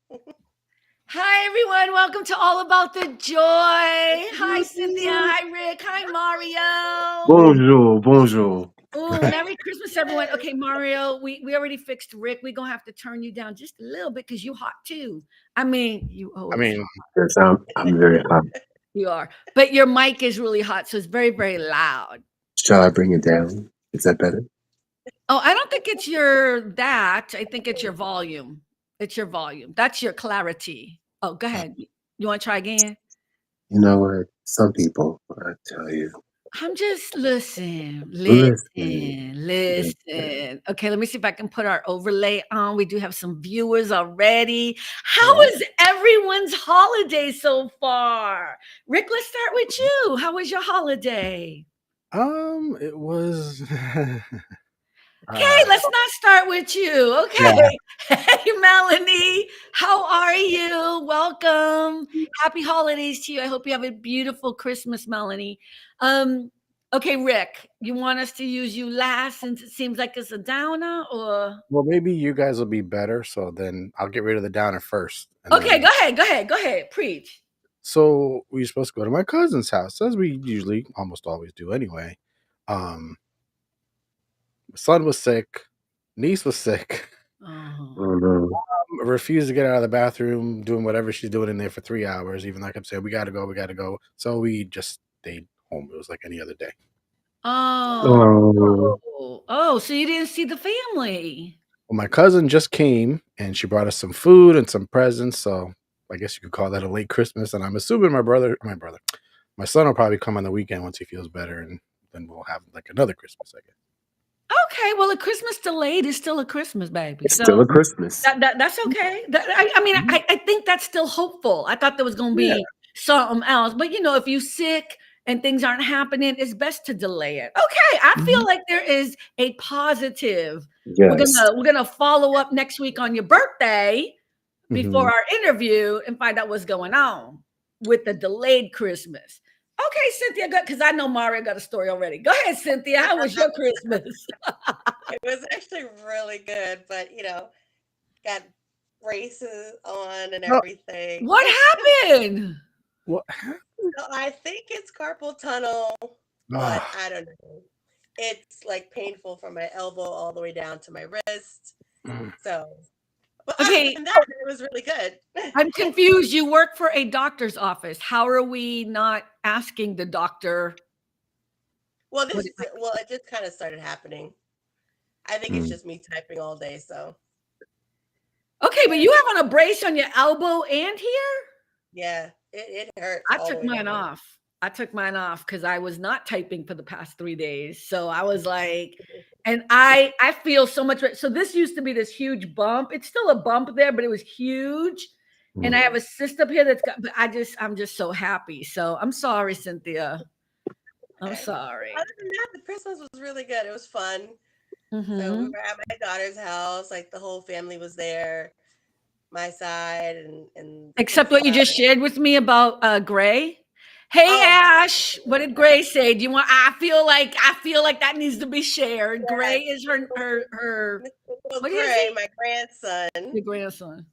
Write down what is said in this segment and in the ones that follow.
Hi, everyone. Welcome to All About the Joy. Hi, Cynthia. Hi, Rick. Hi, Mario. Bonjour, bonjour. Oh, Merry Christmas, everyone. Okay, Mario, we already fixed Rick. We're going to have to turn you down just a little bit because you hot too. I mean, you I always mean, Yes, I'm very hot. you are. But your mic is really hot, so it's very, very loud. Shall I bring it down? Is that better? Oh, I don't think it's that. I think it's your volume. It's your volume. That's your clarity. Oh, go ahead. You want to try again? You know what? Some people, I tell you. I'm just listen. Listen. Okay, let me see if I can put our overlay on. We do have some viewers already. How oh, is everyone's holiday so far? Rick, let's start with you. How was your holiday? it was. Okay, let's not start with you. Yeah. Okay. Hey, Melanie, how are you? Welcome. Happy holidays to you. I hope you have a beautiful Christmas, Melanie. Okay, Rick, you want us to use you last since it seems like it's a downer, or Well, maybe you guys will be better, so then I'll get rid of the downer first. And okay, then, go ahead, preach. so we were supposed to go to my cousin's house, as we usually almost always do anyway. Um, my son was sick, niece was sick, Oh. Oh no. refused to get out of the bathroom, doing whatever she's doing in there for 3 hours, even though I kept saying, we gotta go. So we just stayed home. It was like any other day. Oh. Oh. Oh, so you didn't see the family. Well, my cousin just came and she brought us some food and some presents. So I guess you could call that a late Christmas. And I'm assuming my son will probably come on the weekend once he feels better. And then we'll have like another Christmas, I guess. Okay, well, a Christmas delayed is still a Christmas, baby. It's So still a Christmas. that's okay. I mean, I think that's still hopeful. I thought there was going to Yeah. be something else, but if you're sick and things aren't happening, it's best to delay it. Okay, I feel like there is a positive. Yes. We're gonna follow up next week on your birthday before Mhm. our interview and find out what's going on with the delayed Christmas. Okay, Cynthia, because I know Mario got a story already. Go ahead, Cynthia. How was your Christmas? It was actually really good, but got braces on and Oh, everything. What happened? what? So I think it's carpal tunnel, but Ah, I don't know. It's like painful from my elbow all the way down to my wrist. mm. So, but other Okay, than that, it was really good. I'm confused. You work for a doctor's office. How are we not asking the doctor? Well, What, it just kind of started happening. I think it's Mm. just me typing all day. So, okay, but you have on a brace on your elbow and here? yeah, it hurts I all the took way mine down. off. I took mine off because I was not typing for the past 3 days. So I was like, and I feel so much. So this used to be this huge bump. It's still a bump there, but it was huge. And I have a cyst up here that's got. But I'm just so happy. So I'm sorry, Cynthia. I'm Okay. sorry. Other than that, the Christmas was really good. It was fun. So we Hmm. were at my daughter's house, like the whole family was there, my side and the Except kids' what you just side. shared with me about Gray. Hey Oh, Ash, what did Gray say? Do you want? I feel like that needs to be shared. Gray yes. is her. Little What is Gray, he? my grandson, Your grandson.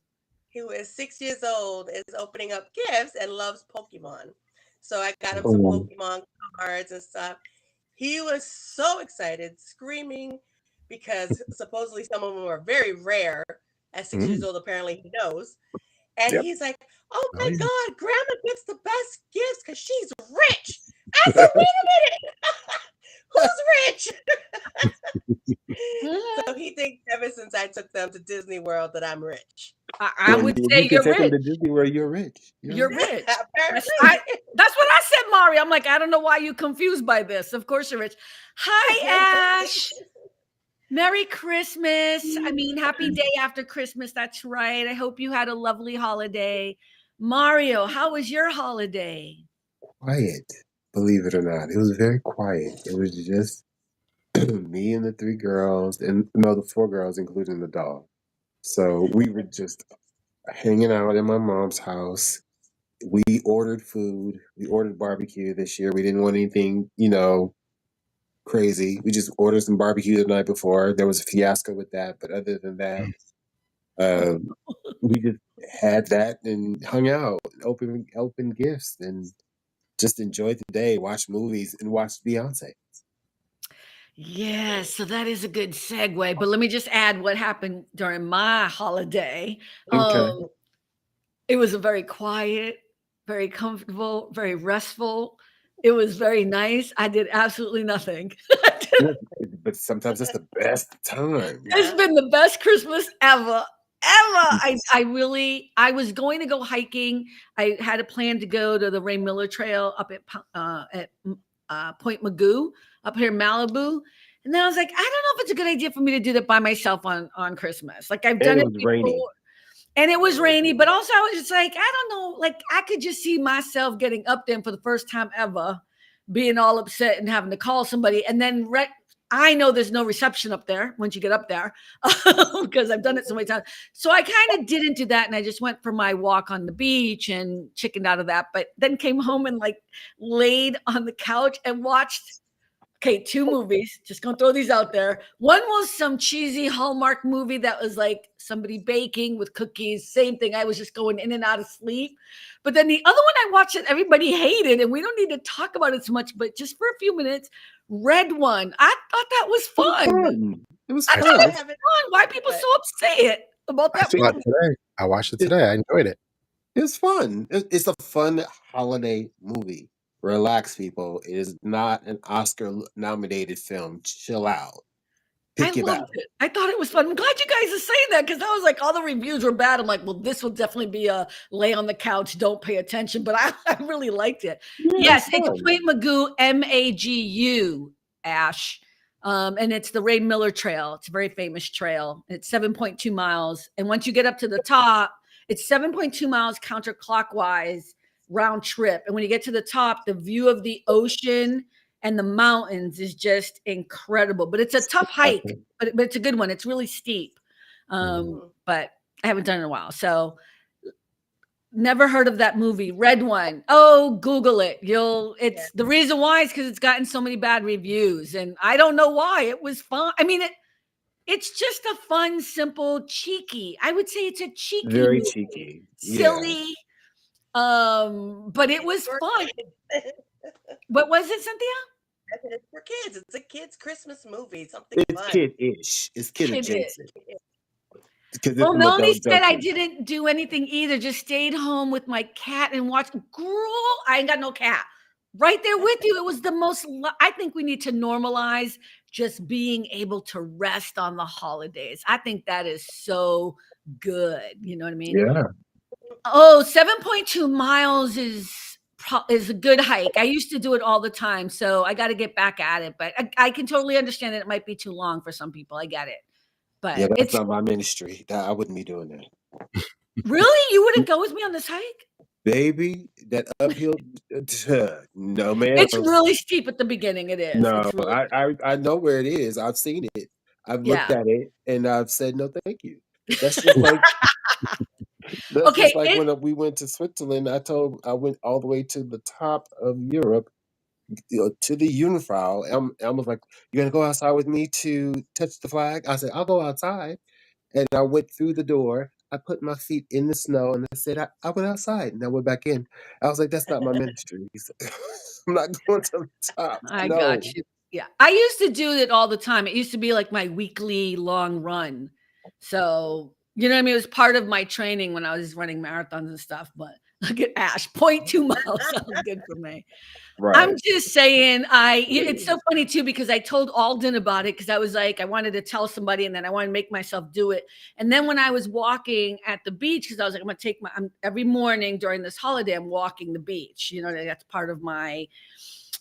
who is 6 years old, is opening up gifts and loves Pokemon. So I got him some Oh. Pokemon cards and stuff. He was so excited, screaming because supposedly some of them are very rare. At 6 years Mm. old, apparently he knows. And Yep. he's like, "Oh Oh, my yeah. God, Grandma gets the best gifts because she's rich." I said, "Wait a minute, who's rich?" Mhm. So he thinks ever since I took them to Disney World that I'm rich. I Well, would you say can you're take them rich. to Disney where you're rich. You're You're rich. rich. That's Apparently. I. That's what I said, Mari. I'm like, I don't know why you're confused by this. Of course you're rich. Hi, Ash. Merry Christmas. I mean, happy day after Christmas. That's right. I hope you had a lovely holiday. Mario, how was your holiday? Quiet. Believe it or not, it was very quiet. It was just me and the three girls, and no, the four girls, including the dog. So we were just hanging out in my mom's house. We ordered food. We ordered barbecue this year. We didn't want anything, crazy. We just ordered some barbecue the night before. There was a fiasco with that, but other than that, Mm. we just had that and hung out, open gifts, and just enjoyed the day, watched movies, and watched Beyonce. Yeah, so that is a good segue. But let me just add what happened during my holiday. Okay. It was a very quiet, very comfortable, very restful. It was very nice. I did absolutely nothing. But sometimes it's the best time. It's been the best Christmas ever. I was going to go hiking. I had a plan to go to the Ray Miller Trail up at Point Magoo up here in Malibu. And then I was like, I don't know if it's a good idea for me to do that by myself on Christmas. Like I've done And it it was before. rainy. And it was rainy, but also I was just like, I don't know, like I could just see myself getting up there for the first time ever, being all upset and having to call somebody. And then I know there's no reception up there once you get up there because I've done it so many times. So I kind of didn't do that. And I just went for my walk on the beach and chickened out of that, but then came home and like laid on the couch and watched 2 movies. Just gonna throw these out there. One was some cheesy Hallmark movie that was like somebody baking with cookies. Same thing. I was just going in and out of sleep. But then the other one I watched that everybody hated, and we don't need to talk about it so much, but just for a few minutes, Red One. I thought that was fun. It was I fun. thought it was fun. Why are people so upset about that movie? I watched it today. I enjoyed it. It was fun. It's a fun holiday movie. Relax, people. It is not an Oscar-nominated film. Chill out. Pick your battle. It. I thought it was fun. I'm glad you guys are saying that because I was like, all the reviews were bad. I'm like, well, this will definitely be a lay on the couch, don't pay attention. But I really liked it. Yeah, yes, it's Point Magoo, Magu, Ash. And it's the Ray Miller Trail. It's a very famous trail. It's 7.2 miles. And once you get up to the top, it's 7.2 miles counterclockwise round trip. And when you get to the top, the view of the ocean and the mountains is just incredible. But it's a tough hike, but it's a good one. It's really steep. But I haven't done it in a while. So never heard of that movie, Red One. Oh, Google it. The reason why is because it's gotten so many bad reviews. And I don't know why. It was fun. I mean, it's just a fun, simple, cheeky. I would say it's a cheeky Very movie. cheeky. Silly. But it was fun. What was it, Cynthia? It's for kids. It's a kid's Christmas movie. Something It's fun. kid-ish. It's kid adjacent. Well, Melanie said I didn't do anything either. Just stayed home with my cat and watched. Girl, I ain't got no cat. Right there with you. It was the most. I think we need to normalize just being able to rest on the holidays. I think that is so good. You know what I mean? Yeah. Oh, 7.2 miles is a good hike. I used to do it all the time, so I got to get back at it. But I can totally understand that it might be too long for some people. I get it. But yeah, that's not my ministry. I wouldn't be doing that. Really? You wouldn't go with me on this hike? Baby, that uphill, no, man. It's really steep at the beginning. It is. No, really I know where it is. I've seen it. I've looked at it, and I've said no, thank you. That's just like just like when we went to Switzerland. I went all the way to the top of Europe, to the Unifrau. I was like, "You're gonna go outside with me to touch the flag?" I said, "I'll go outside." And I went through the door. I put my feet in the snow, and I said, I went outside, and I went back in. I was like, that's not my ministry. I'm not going to the top. I got you. Yeah. I used to do it all the time. It used to be like my weekly long run. So, you know what I mean? It was part of my training when I was running marathons and stuff. But look at Ash, 0.2 miles sounds good for me. Right. I'm just saying, it's so funny too, because I told Alden about it because I was like, I wanted to tell somebody and then I wanted to make myself do it. And then when I was walking at the beach, because I was like, I'm going to take every morning during this holiday, I'm walking the beach. You know, that's part of my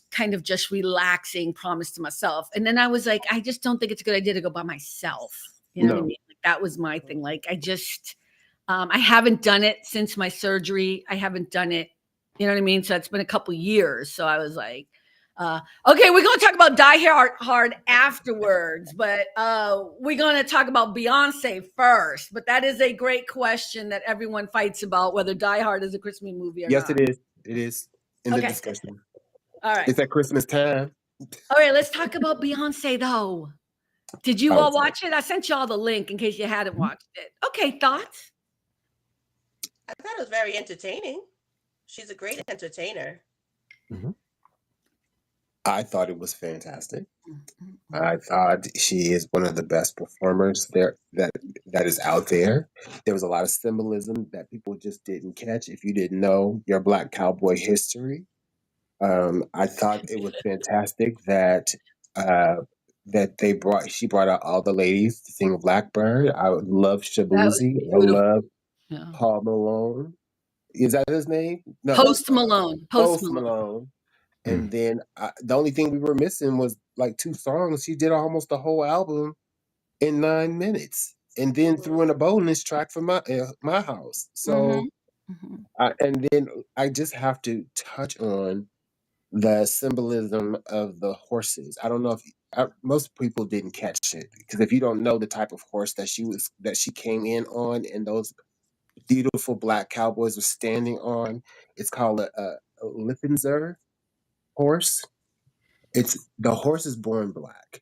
kind of just relaxing promise to myself. And then I was like, I just don't think it's a good idea to go by myself. You know what I mean? Like, that was my thing. Like, I haven't done it since my surgery. I haven't done it. You know what I mean? So it's been a couple years. So I was like, okay, we're going to talk about Die Hard afterwards, but we're going to talk about Beyonce first. But that is a great question that everyone fights about, whether Die Hard is a Christmas movie or not. Yes, it is. It is in the discussion. All right. It's at Christmas time. All right, let's talk about Beyonce, though. Did you all watch it? I sent you all the link in case you hadn't watched it. Okay, thoughts? was very entertaining. She's a great entertainer. Mm-hmm. I thought it was fantastic. I thought she is one of the best performers there that is out there. There was a lot of symbolism that people just didn't catch if you didn't know your Black cowboy history. I thought it was fantastic uh, that she brought out all the ladies to sing Blackbird. I love That was Shabuzi. I beautiful. love Yeah. Paul Malone. Is that his name? No, Post Malone. Post Malone. Mm. And then the only thing we were missing was like 2 songs. She did almost the whole album in 9 minutes, and then threw in a bonus track for my house. So, and then I just have to touch on the symbolism of the horses. I don't know if most people didn't catch it, because if you don't know the type of horse that she came in on, and those beautiful Black cowboys were standing on, it's called a Lipizzan horse. The horse is born black,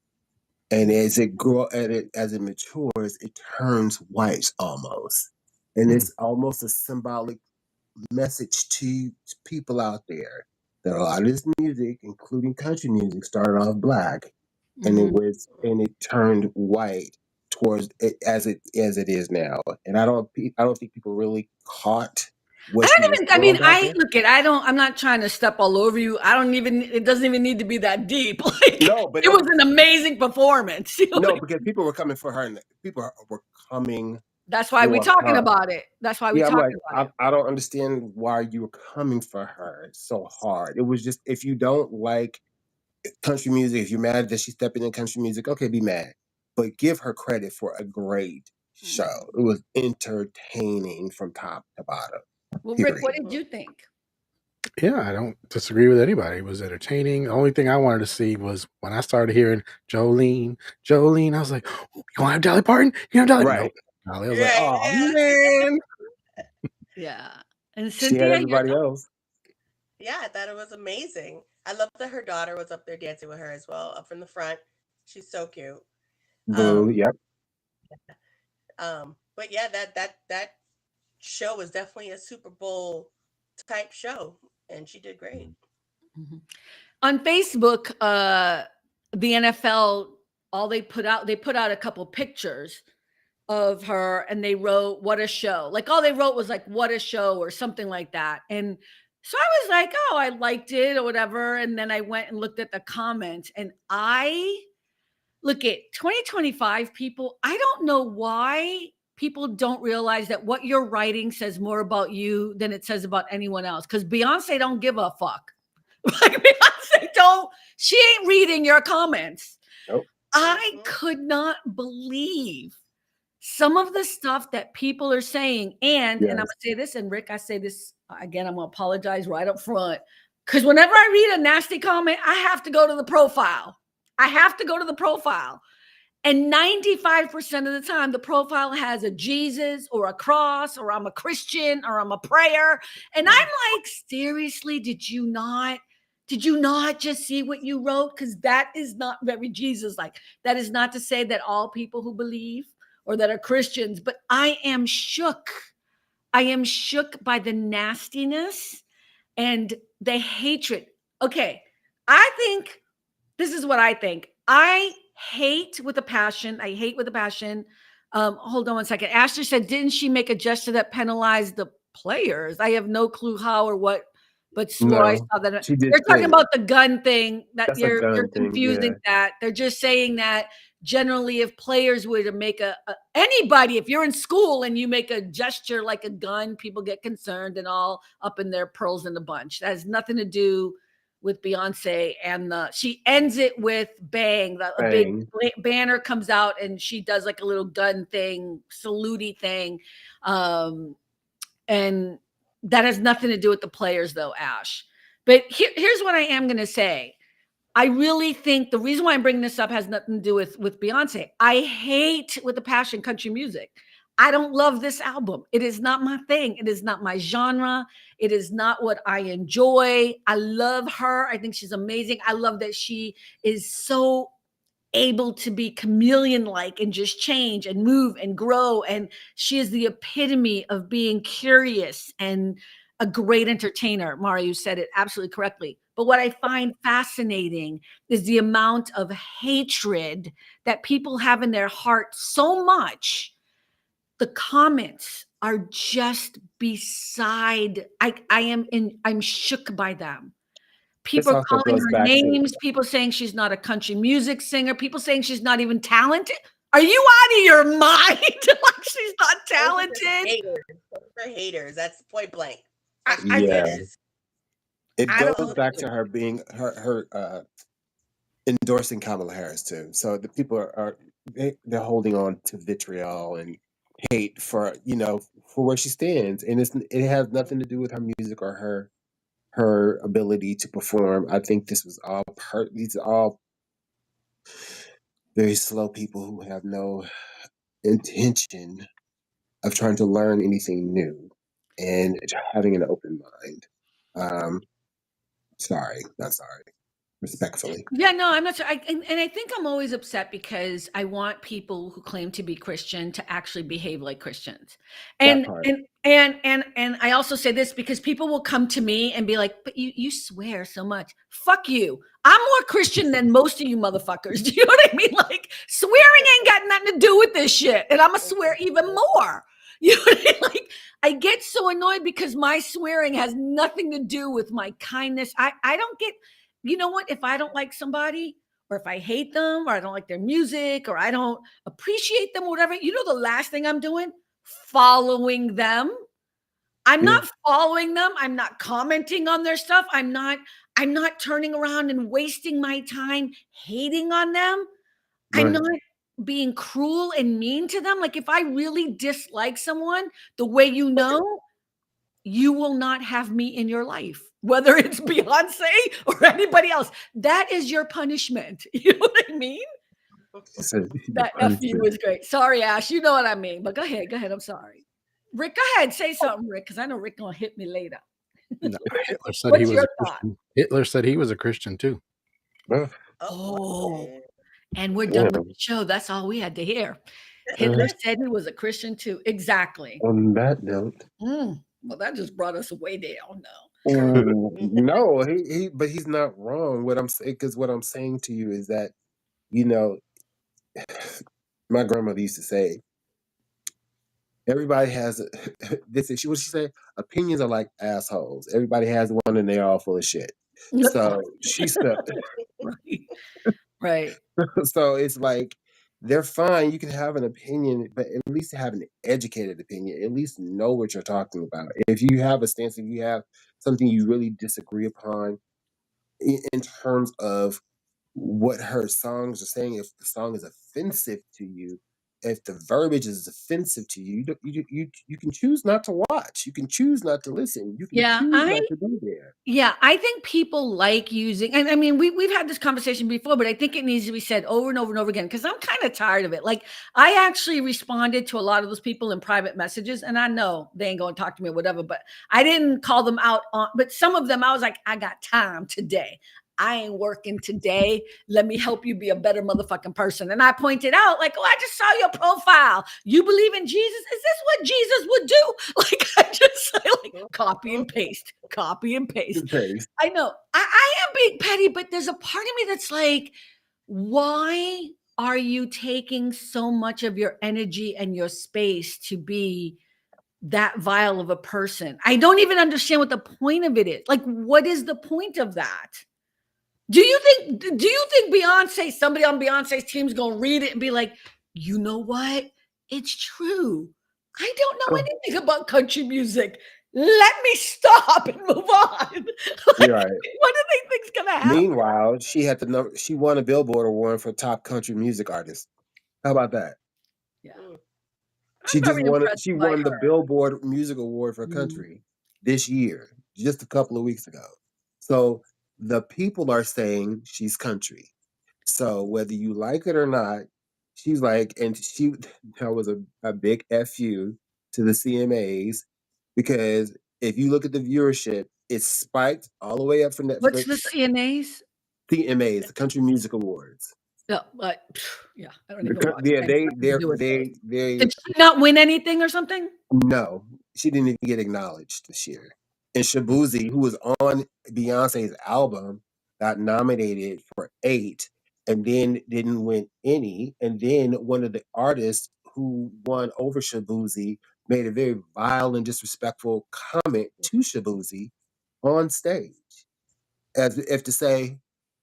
and as it matures, it turns white almost, and it's almost a symbolic message to people out there that a lot of this music, including country music, started off black, and it turned white towards it as it is now. And I don't think people really caught what she was doing back then. I'm not trying to step all over you. It doesn't even need to be that deep. Like, No, but it was an amazing performance. no, because people were coming for her, and people were coming. That's why we're talking about it. I don't understand why you were coming for her so hard. It was just, if you don't like country music, if you're mad that she's stepping in country music, okay, be mad. But give her credit for a great show. It was entertaining from top to bottom. Well, Rick, what did you think? Yeah, I don't disagree with anybody. It was entertaining. The only thing I wanted to see was when I started hearing Jolene, I was like, oh, you want to have Dolly Parton? You have Dolly? Right. Nope. I was like, oh, man. Yeah. And She Cynthia, had everybody else. Yeah, I thought it was amazing. I love that her daughter was up there dancing with her as well, up from the front. She's so cute. Boo, yep. But yeah, that show was definitely a Super Bowl type show, and she did great. On Facebook, the NFL, they put out a couple pictures of her, and they wrote, "What a show." Like, all they wrote was like, "What a show," or something like that. And so I was like, oh, I liked it or whatever. And then I went and looked at the comments, and I look at 2025 people. I don't know why people don't realize that what you're writing says more about you than it says about anyone else. Because Beyonce don't give a fuck. Like, Beyonce she ain't reading your comments. Nope. I could not believe some of the stuff that people are saying. And I'm going to say this, and Rick, I say this again, I'm going to apologize right up front. Because whenever I read a nasty comment, I have to go to the profile. And 95% of the time, the profile has a Jesus or a cross, or I'm a Christian, or I'm a prayer. And I'm like, seriously, did you not just see what you wrote? Because that is not very Jesus-like. That is not to say that all people who believe or that are Christians, but I am shook. I am shook by the nastiness and the hatred. Okay, I think this is what I think. I hate with a passion. Hold on one second. Ashley said, didn't she make a gesture that penalized the players? I have no clue how or what, but swore I saw that. They're talking about the gun thing. That you're confusing that. They're just saying that generally, if players were to make anybody, if you're in school and you make a gesture like a gun, people get concerned and all up in their pearls in a bunch. That has nothing to do with Beyonce. And she ends it with bang. A big banner comes out and she does like a little gun thing, salute thing. And that has nothing to do with the players though, Ash. But here's what I am going to say. I really think the reason why I'm bringing this up has nothing to do with Beyonce. I hate with a passion country music. I don't love this album. It is not my thing. It is not my genre. It is not what I enjoy. I love her. I think she's amazing. I love that she is so able to be chameleon-like and just change and move and grow. And she is the epitome of being curious and a great entertainer. Maurio said it absolutely correctly. But what I find fascinating is the amount of hatred that people have in their heart so much. The comments are just beside, I'm shook by them. People This are also calling goes her back to names, people saying she's not a country music singer, people saying she's not even talented. Are you out of your mind? Like she's not talented? Haters. That's point blank. yeah. It I goes don't back to her being her endorsing Kamala Harris too. So the people are they're holding on to vitriol and hate for for where she stands, and it has nothing to do with her music or her ability to perform. I think this was all these are all very slow people who have no intention of trying to learn anything new and having an open mind. Not sorry. Respectfully. Yeah, no, I'm not sure. And I think I'm always upset because I want people who claim to be Christian to actually behave like Christians. That part. And I also say this because people will come to me and be like, "But you swear so much." Fuck you. I'm more Christian than most of you motherfuckers. Do you know what I mean? Like swearing ain't got nothing to do with this shit, and I'm gonna swear even more. You know what I mean? Like I get so annoyed because my swearing has nothing to do with my kindness. I don't get. You know what? If I don't like somebody, or if I hate them, or I don't like their music, or I don't appreciate them, or whatever, you know, the last thing I'm doing, following them. I'm not following them. I'm not commenting on their stuff. I'm not turning around and wasting my time hating on them. Right. I'm not being cruel and mean to them. Like if I really dislike someone, the way you will not have me in your life, whether it's Beyonce or anybody else. That is your punishment. You know what I mean? That F you is great. Sorry, Ash. You know what I mean. But go ahead. I'm sorry. Rick, go ahead. Say something, Rick, because I know Rick gonna hit me later. No, Hitler said What's he was your a thought? Christian. Hitler said he was a Christian too. Oh, and we're done with the show. That's all we had to hear. Hitler said he was a Christian too. Exactly. On that note. Well, that just brought us way down now. No, but he's not wrong. What I'm saying, because what I'm saying to you is that, my grandmother used to say, everybody has what did she say? Opinions are like assholes. Everybody has one, and they're all full of shit. So she said, right. So it's like they're fine. You can have an opinion, but at least have an educated opinion. At least know what you're talking about. If you have a stance, if you have something you really disagree upon in terms of what her songs are saying, if the song is offensive to you, if the verbiage is offensive to you, you can choose not to watch. You can choose not to listen. You can choose not to be there. Yeah, I think people like using, and I mean, we've had this conversation before, but I think it needs to be said over and over and over again because I'm kind of tired of it. Like, I actually responded to a lot of those people in private messages, and I know they ain't going to talk to me or whatever, but I didn't call them out on, but some of them I was like, I got time today. I ain't working today. Let me help you be a better motherfucking person. And I pointed out, like, oh, I just saw your profile. You believe in Jesus? Is this what Jesus would do? Like, I just say, like, copy and paste. I know. I am being petty, but there's a part of me that's like, why are you taking so much of your energy and your space to be that vile of a person? I don't even understand what the point of it is. Like, what is the point of that? Do you think Beyonce, somebody on Beyonce's team is going to read it and be like, you know what? It's true. I don't know anything about country music. Let me stop and move on. Like, You're right. What do they think's going to happen? Meanwhile, she won a Billboard Award for top country music artist. How about that? Yeah. She won the Billboard Music Award for country this year, just a couple of weeks ago. So the people are saying she's country. So whether you like it or not, she's like, and that was a big FU to the CMAs, because if you look at the viewership, it's spiked all the way up for Netflix. What's the CMAs? CMAs, the Country Music Awards. No, but yeah, I don't even watch. Yeah, I have nothing to do with those. Did she not win anything or something? No, she didn't even get acknowledged this year. And Shabuzi, who was on Beyonce's album, got nominated for 8 and then didn't win any. And then one of the artists who won over Shabuzi made a very vile and disrespectful comment to Shabuzi on stage, as if to say,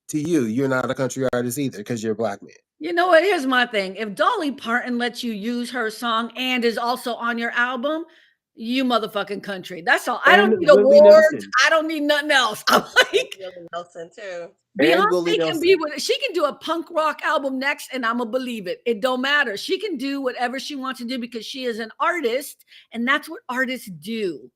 to you, you're not a country artist either because you're a black man. You know what? Here's my thing. If Dolly Parton lets you use her song and is also on your album, you motherfucking country. That's all. I don't And need Willie awards. Nelson. I don't need nothing else. I'm like, Willie Nelson too. And Willie Beyonce can be Nelson. what she can do a punk rock album next, and I'm gonna believe it. It don't matter. She can do whatever she wants to do because she is an artist, and that's what artists do.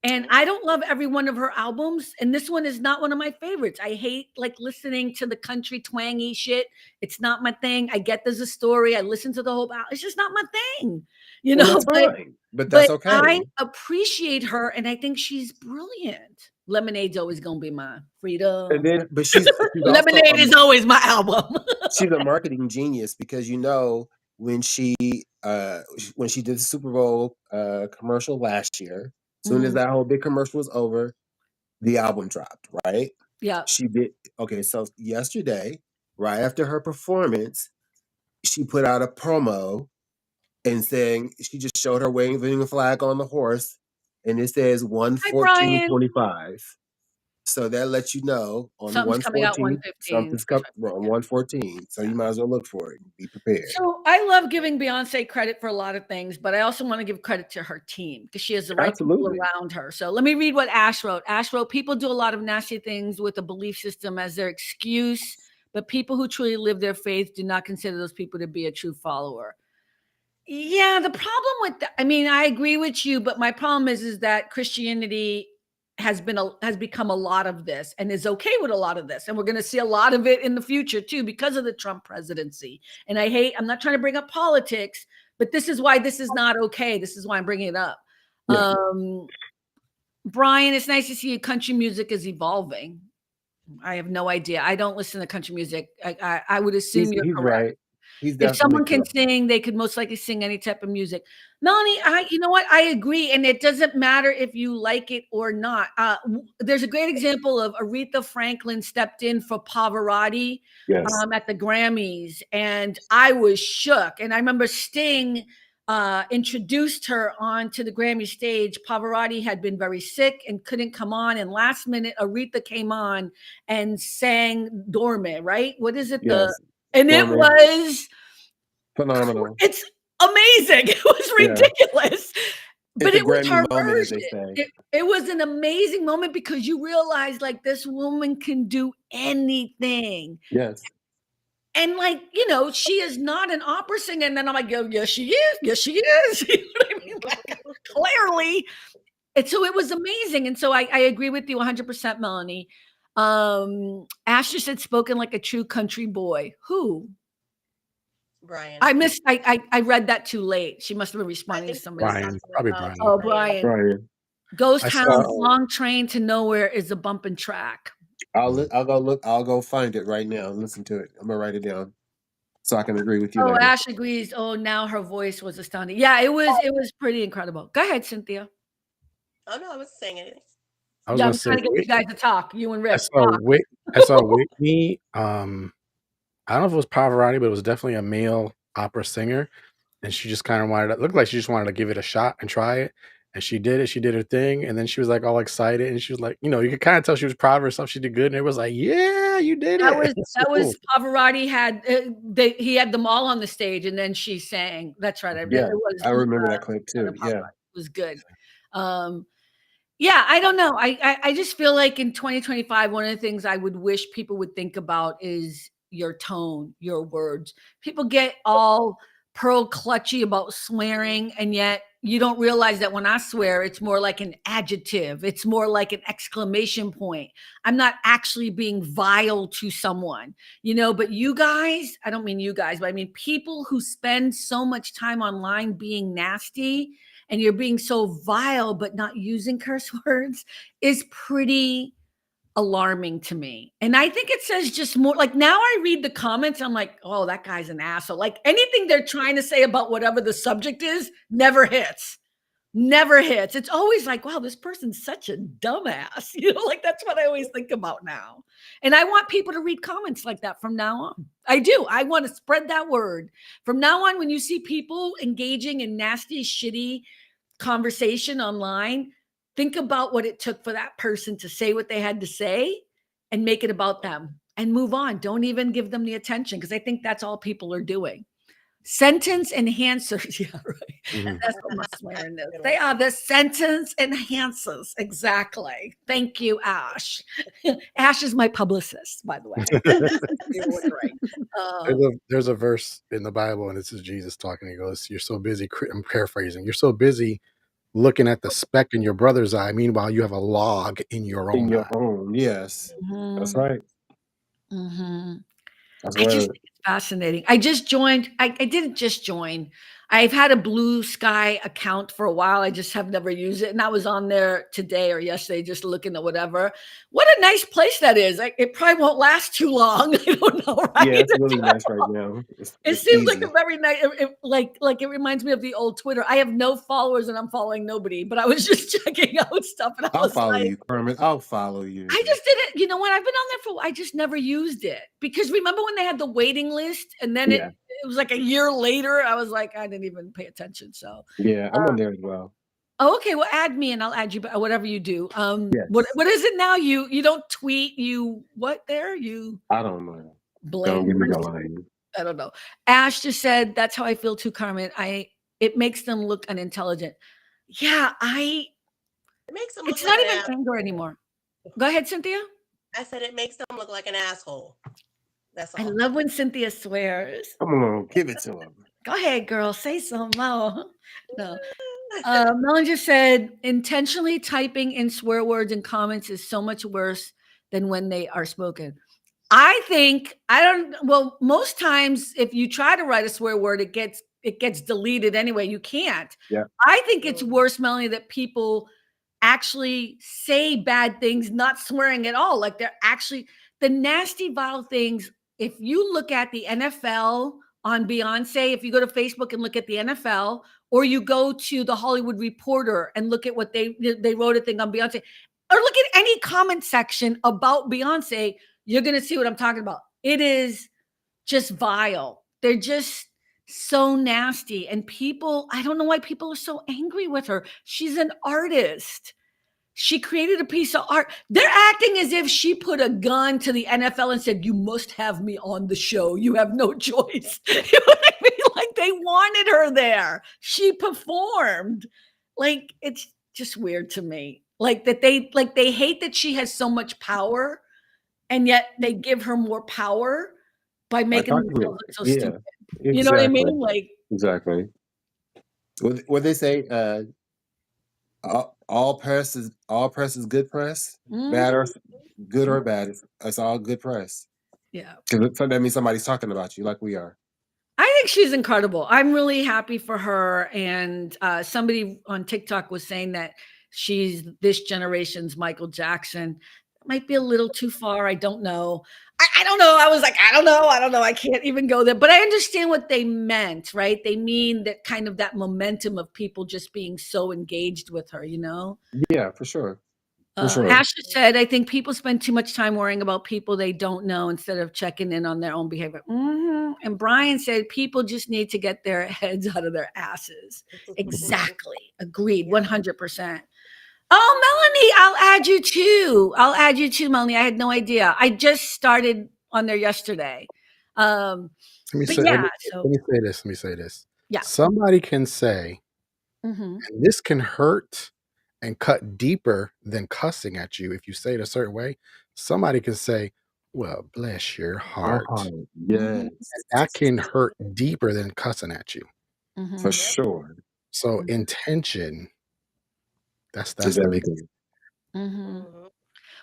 And I don't love every one of her albums, and this one is not one of my favorites. I hate like listening to the country twangy shit. It's not my thing. I get there's a story. I listen to the whole album. It's just not my thing, you And know. that's fine. But that's okay. I appreciate her, and I think she's brilliant. Lemonade's always gonna be my freedom. And then, but she's Lemonade is always my album. she's a marketing genius because when she did the Super Bowl commercial last year, as soon as that whole big commercial was over, the album dropped, right? Yeah. She did. Okay, so yesterday, right after her performance, she put out a promo and saying she just showed her waving a flag on the horse, and it says 1/14/25. So that lets you know on Something's coming out 1/14, 1/15. something's coming on 1/14. So you might as well look for it and be prepared. So I love giving Beyonce credit for a lot of things, but I also want to give credit to her team because she has the right people around her. So let me read what Ash wrote. Ash wrote, people do a lot of nasty things with a belief system as their excuse, but people who truly live their faith do not consider those people to be a true follower. Yeah, the problem with that, I mean, I agree with you, but my problem is that Christianity has become a lot of this and is okay with a lot of this. And we're going to see a lot of it in the future too, because of the Trump presidency. And I'm not trying to bring up politics, but this is why this is not okay. This is why I'm bringing it up. Yeah. Brian, it's nice to see you. Country music is evolving. I have no idea. I don't listen to country music. I would assume you're correct. Right. If someone can sing, they could most likely sing any type of music. Melanie, you know what? I agree. And it doesn't matter if you like it or not. There's a great example of Aretha Franklin stepped in for Pavarotti at the Grammys. And I was shook. And I remember Sting introduced her onto the Grammy stage. Pavarotti had been very sick and couldn't come on. And last minute, Aretha came on and sang Dorme, right? What is it? Yes. And it was phenomenal. It's amazing. It was ridiculous. But it was her version. It was an amazing moment because you realize like this woman can do anything. Yes. And like, she is not an opera singer. And then I'm like, yes, she is. Yes, she is. You know what I mean? Like, clearly. And so it was amazing. And so I agree with you 100%, Melanie. Asher said spoken like a true country boy. Who? Brian. I read that too late. She must have been responding to somebody. Brian, probably Brian. Oh, Brian. Ghost Town, long train to nowhere is a bumping track. I'll go look. I'll go find it right now and listen to it. I'm gonna write it down so I can agree with you. Oh, later. Ash agrees. Oh, now her voice was astounding. Yeah, it was pretty incredible. Go ahead, Cynthia. Oh no, I wasn't saying anything. I'm trying to get you guys to talk. You and Rick. I saw Whitney. I don't know if it was Pavarotti, but it was definitely a male opera singer. And she just kind of it looked like she just wanted to give it a shot and try it. And she did it. She did her thing. And then she was like all excited. And she was like, you could kind of tell she was proud of herself. She did good. And it was like, yeah, you did it. That was Pavarotti he had them all on the stage and then she sang. That's right. I remember that clip too. Yeah. It was good. Yeah, I don't know. I just feel like in 2025, one of the things I would wish people would think about is your tone, your words. People get all pearl clutchy about swearing, and yet you don't realize that when I swear, it's more like an adjective. It's more like an exclamation point. I'm not actually being vile to someone, but you guys, I don't mean you guys, but I mean people who spend so much time online being nasty and you're being so vile but not using curse words is pretty alarming to me. And I think it says just more like now I read the comments, I'm like, oh, that guy's an asshole. Like anything they're trying to say about whatever the subject is never hits. Never hits. It's always like, wow, this person's such a dumbass. Like that's what I always think about now. And I want people to read comments like that from now on. I do. I want to spread that word. From now on, when you see people engaging in nasty, shitty conversation online, think about what it took for that person to say what they had to say and make it about them and move on. Don't even give them the attention because I think that's all people are doing. Sentence enhancers. Yeah, right. Mhm. That's what my swearing is. They are the sentence enhancers. Exactly. Thank you, Ash. Ash is my publicist, by the way. You were right. There's a verse in the Bible, and this is Jesus talking. He goes, "You're so busy." I'm paraphrasing. You're so busy looking at the speck in your brother's eye. Meanwhile, you have a log in your In own your eye. own, yes. That's Mhm. right. Mhm. That's I just where think it's fascinating. I just joined. I didn't just join. I've had a Blue Sky account for a while. I just have never used it. And I was on there today or yesterday just looking at whatever. What a nice place that is. It probably won't last too long. I don't know, right? yeah, it's really nice right now. It It's seems like easy. a very nice, like it reminds me of the old Twitter. I have no followers and I'm following nobody, but I was just checking out stuff and I I'll was follow like, you, Carmen. I'll follow you. I just didn't, you know what? I've been on there I just never used it because remember when they had the waiting list and then Yeah, it was like a year later, I was like, I didn't even pay attention. So, yeah, I'm on there as well. oh, okay, well, add me and I'll add you, whatever you do. Yes. What is it now? You don't tweet, you I don't know. Don't blend. give me the line. I don't know. Ash just said that's how I feel too, Carmen. It makes them look unintelligent. Yeah, It makes them look it's like not an even ass. anger anymore. Go ahead, Cynthia. I said it makes them look like an asshole. That's I all. love when Cynthia swears. Come on, give it to him. Go ahead, girl. Say some more. No. Melon just said intentionally typing in swear words in comments is so much worse than when they are spoken. I think well, most times if you try to write a swear word, it gets deleted anyway. You can't. Yeah. I think it's worse, Melanie, that people actually say bad things, not swearing at all. Like they're actually the nasty, vile things. If you look at the NFL on Beyonce, if you go to Facebook and look at the NFL, or you go to the Hollywood Reporter and look at what they wrote a thing on Beyonce, or look at any comment section about Beyonce, you're going to see what I'm talking about. It is just vile. They're just so nasty. And people, I don't know why people are so angry with her. She's an artist. She created a piece of art. They're acting as if she put a gun to the NFL and said, you must have me on the show. You have no choice. You know what I mean? Like they wanted her there. She performed. Like it's just weird to me. Like they hate that she has so much power and yet they give her more power by making themselves look so Yeah, stupid. exactly. You know what I mean? Like Exactly. What they say, all press is good press, bad or good or bad. It's all good press. yeah. Because that means somebody's talking about you, like we are. I think she's incredible. I'm really happy for her. And somebody on TikTok was saying that she's this generation's Michael Jackson. Might be a little too far. I don't know. I don't know. I was like, I don't know. I can't even go there. But I understand what they meant, right? They mean that kind of that momentum of people just being so engaged with her, you know? Yeah, for sure. For sure. Ashley said, I think people spend too much time worrying about people they don't know instead of checking in on their own behavior. And Brian said, people just need to get their heads out of their asses. Exactly. Agreed. 100%. Oh, Melanie, I'll add you too, Melanie. I had no idea. I just started on there yesterday. Let me say this. Yeah. Somebody can say, Mhm. and this can hurt and cut deeper than cussing at you if you say it a certain way. Somebody can say, well, bless your heart. Yes, And that can hurt deeper than cussing at you. for sure. So intention, that's Is the big everything.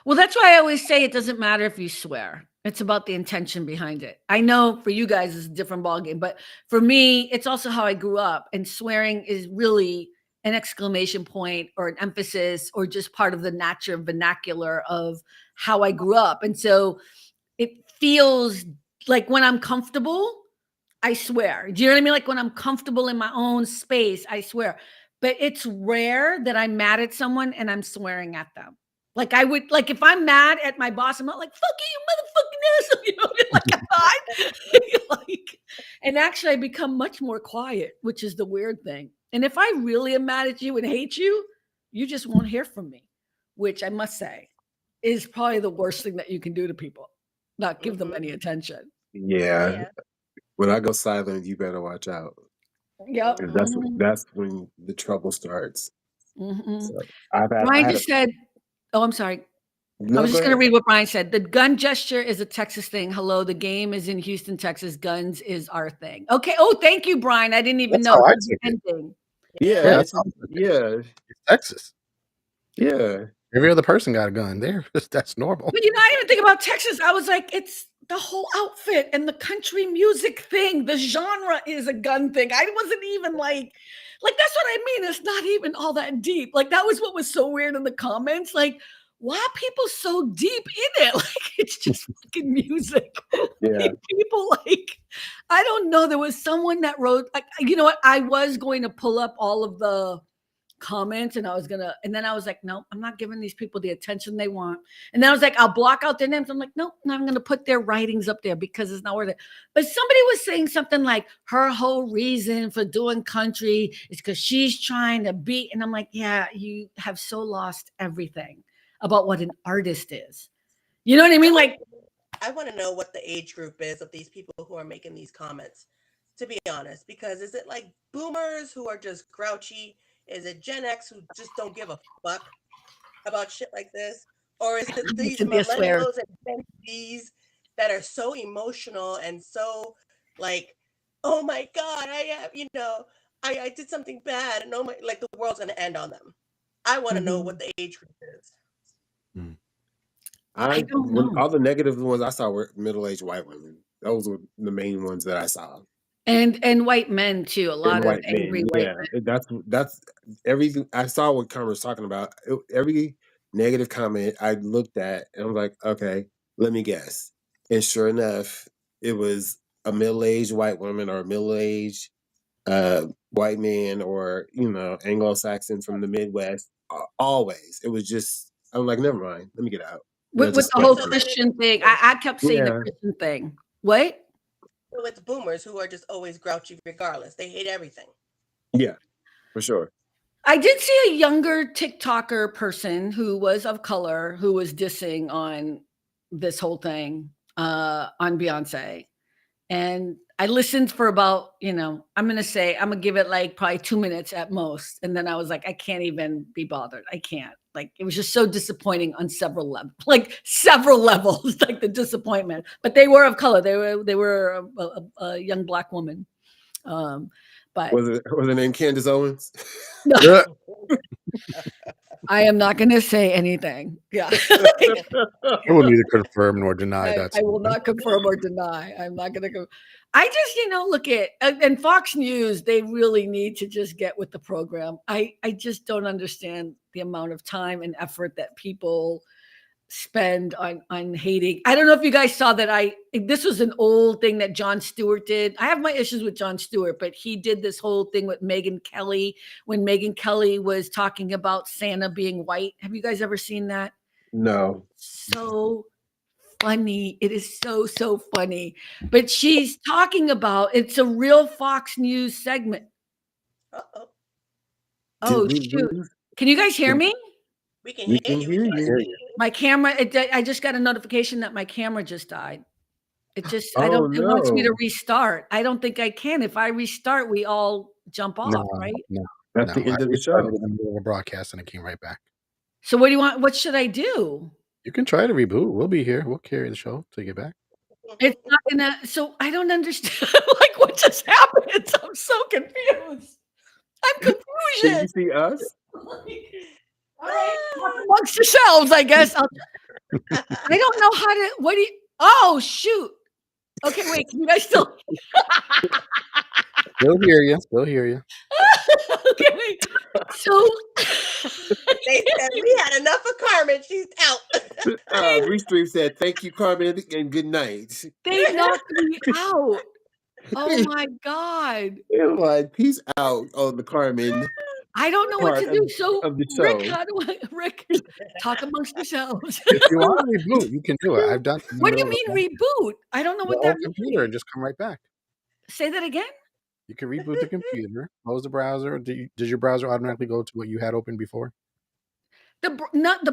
Well, that's why I always say it doesn't matter if you swear. It's about the intention behind it. I know for you guys it's a different ballgame, but for me, it's also how I grew up. And swearing is really an exclamation point or an emphasis or just part of the natural vernacular of how I grew up. And so it feels like when I'm comfortable, I swear. Do you know what I mean? Like when I'm comfortable in my own space, I swear. But it's rare that I'm mad at someone and I'm swearing at them. Like I would, like if I'm mad at my boss, I'm not like, fuck you, motherfucking asshole. You know what I mean? Like I'm not. Like, and actually I become much more quiet, which is the weird thing. And if I really am mad at you and hate you, you just won't hear from me, which I must say is probably the worst thing that you can do to people. Not give them any attention. Yeah. When I go silent, you better watch out. Yep. 'Cause that's when the trouble starts. So Brian just said, oh, I'm sorry. I was just going to read what Brian said. The gun gesture is a Texas thing. Hello, the game is in Houston, Texas. Guns is our thing. Okay. Oh, thank you, Brian. I didn't even That's know. how I took it. Yeah, Yeah. It's Texas. Yeah. Every other person got a gun there. That's normal. But you know, I didn't even think about Texas. I was like, it's the whole outfit and the country music thing. The genre is a gun thing. I wasn't even like that's what I mean. It's not even all that deep. Like that was what was so weird in the comments. Like, why are people so deep in it? Like it's just fucking music. Yeah. Like, people like, I don't know. There was someone that wrote, like, you know what? I was going to pull up all of the comments and and then I was like, no, I'm not giving these people the attention they want. And then I was like, I'll block out their names. I'm like, no, I'm going to put their writings up there because it's not worth it. But somebody was saying something like her whole reason for doing country is because she's trying to be. And I'm like, yeah, you have so lost everything about what an artist is. You know what I mean? Like, I want to know what the age group is of these people who are making these comments, to be honest, because is it like boomers who are just grouchy? Is it Gen X who just don't give a fuck about shit like this? Or is it these millennials and Gen Zs that are so emotional and so like, oh my God, I have, I did something bad and oh my, like the world's going to end on them. I want to know what the age group is. I don't know. All the negative ones I saw were middle-aged white women. Those were the main ones that I saw. And white men too. A lot of angry white men. That's everything. I saw what Carmen was talking about. Every negative comment I looked at and I was like, okay, let me guess. And sure enough, it was a middle-aged white woman or a middle-aged white man or Anglo-Saxon from the Midwest. Always, it was just. I'm like, never mind. Let me get out. With the whole Christian thing, I kept saying the Christian thing. What? So it's boomers who are just always grouchy regardless. They hate everything. Yeah, for sure. I did see a younger TikToker person who was of color who was dissing on this whole thing on Beyonce. And I listened for about, I'm going to give it like probably 2 minutes at most. And then I was like, I can't even be bothered. I can't. Like, it was just so disappointing on several levels, like the disappointment. But they were of color. They were a young Black woman. But was her name Candace Owens? No. I am not going to say anything. Yeah. I will neither confirm nor deny that. I will not confirm or deny. I'm not going to I just, look at, and Fox News, they really need to just get with the program. I just don't understand the amount of time and effort that people spend on hating. I don't know if you guys saw that this was an old thing that Jon Stewart did. I have my issues with Jon Stewart, but he did this whole thing with Megyn Kelly when Megyn Kelly was talking about Santa being white. Have you guys ever seen that? No. So funny. It is so funny. But she's talking about, it's a real Fox News segment. Uh-oh. Oh, shoot. Can you guys hear me? We can hear you. My camera, I just got a notification that my camera just died. It just, it wants me to restart. I don't think I can. If I restart, we all jump off, right? No. That's the end of the show. In the middle of a broadcast and it came right back. So what do you want? What should I do? You can try to reboot. We'll be here. We'll carry the show till you get back. It's not gonna, so I don't understand like what just happened. I'm so confused. I'm confused. Can you see us? All right, amongst yourselves, I guess. I don't know how to. Oh shoot! Okay, wait. Can you guys still? Still hear you. Okay. So They said we had enough of Carmen. She's out. Restream said, "Thank you, Carmen, and good night." they knocked me out. Oh my God. It was like, peace out on the Carmen I don't know what part to do. So, of the Rick, show. how do I, Rick, talk amongst yourselves? If you want to reboot, you can do it. I've done it in the What do you middle of mean reboot? I don't know the what whole that computer means. and just come right back. Say that again. You can reboot the computer, close the browser. Did your browser automatically go to what you had open before? The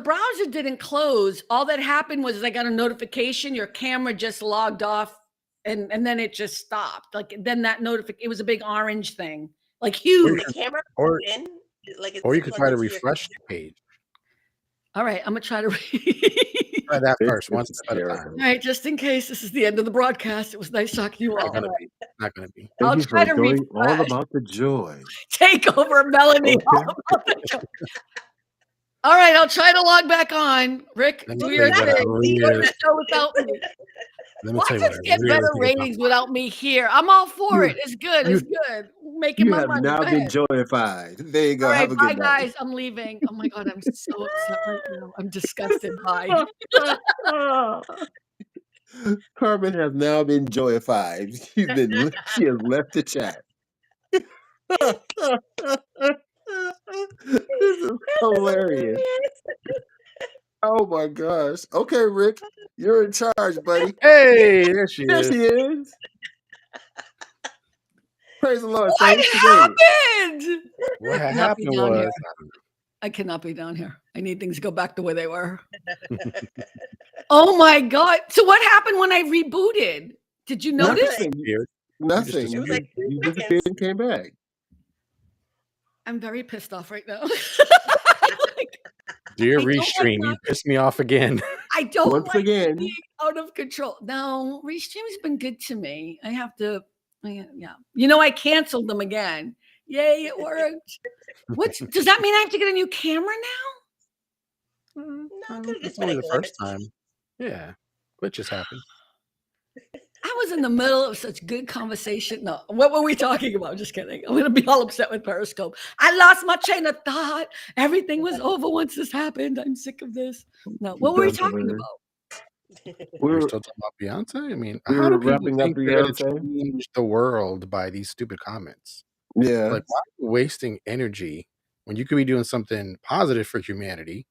browser didn't close. All that happened was I got a notification. Your camera just logged off, and then it just stopped. Like then that notification, it was a big orange thing, like huge. The camera Or in, like it's or you could plugged try to into your refresh the page. All right, I'm gonna try to. Try that This first, one is step at a time. hysterical. All right, just in case this is the end of the broadcast. It was nice talking to you Not all. gonna be. Not gonna be. Thank I'll you try for to going all refresh. about the joy. Take over, Melanie. Okay. All about the joke. All right, I'll try to log back on. Rick, Let me do tell your you what I thing. really Go to the show without me. Let me Watch tell you what I us get really better think about. ratings without me here. I'm all for You, it. It's good. you, It's good. Making you my have money. now Go been ahead. joyified. There you go. All right, Have a bye, good night. guys. I'm leaving. Oh my God, I'm so upset right now. I'm disgusted. Bye. Carmen has now been joyified. She has left the chat. This is hilarious. Oh my gosh. Okay, Rick, you're in charge, buddy. Hey, there she There is. she is. Praise the Lord, What saints. Today. happened? What I had cannot be happened down here. was I cannot be down here. I need things to go back the way they were. Oh my God. So what happened when I rebooted? Did you notice? Nothing. disappeared. Nothing. It was You, like 3 you seconds. disappeared and came back. I'm very pissed off right now. Dear I don't like Restream, you not- pissed me off again. I don't Once like again. being out of control. No, Restream's been good to me. I have to, yeah. You know, I canceled them again. Yay, it worked. Does that mean I have to get a new camera now? No, could have That's just only been a the first glitch. time. Yeah, glitches happen. I was in the middle of such good conversation. No, what were we talking about? Just kidding. I'm gonna be all upset with Periscope. I lost my train of thought. Everything was over once this happened. I'm sick of this. No, what were we talking about? We're still talking about Beyonce. I mean, We how were do people wrapping up think they're going to Beyonce. change the world by these stupid comments? Yeah. Like, why are you wasting energy when you could be doing something positive for humanity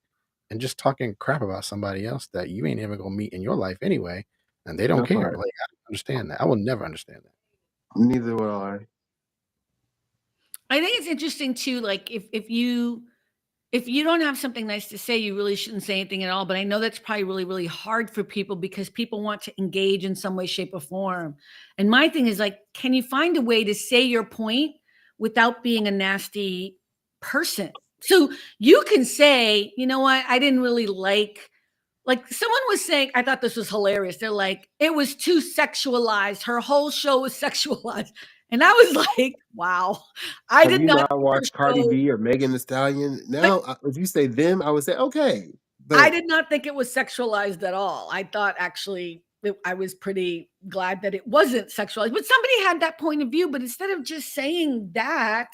and just talking crap about somebody else that you ain't ever gonna meet in your life anyway, and they don't That care? part. Like, I don't understand that. I will never understand that. Neither will I. I think it's interesting too. Like if you don't have something nice to say, you really shouldn't say anything at all. But I know that's probably really, really hard for people because people want to engage in some way, shape, or form. And my thing is like, can you find a way to say your point without being a nasty person? So you can say, you know what, I didn't really like someone was saying, I thought this was hilarious. They're like, it was too sexualized. Her whole show was sexualized. And I was like, wow, I Have did you not not think her watched Cardi show. B or Megan Thee Stallion? Now, if you say them, I would say okay. But I did not think it was sexualized at all. I thought actually I was pretty glad that it wasn't sexualized. But somebody had that point of view. But instead of just saying that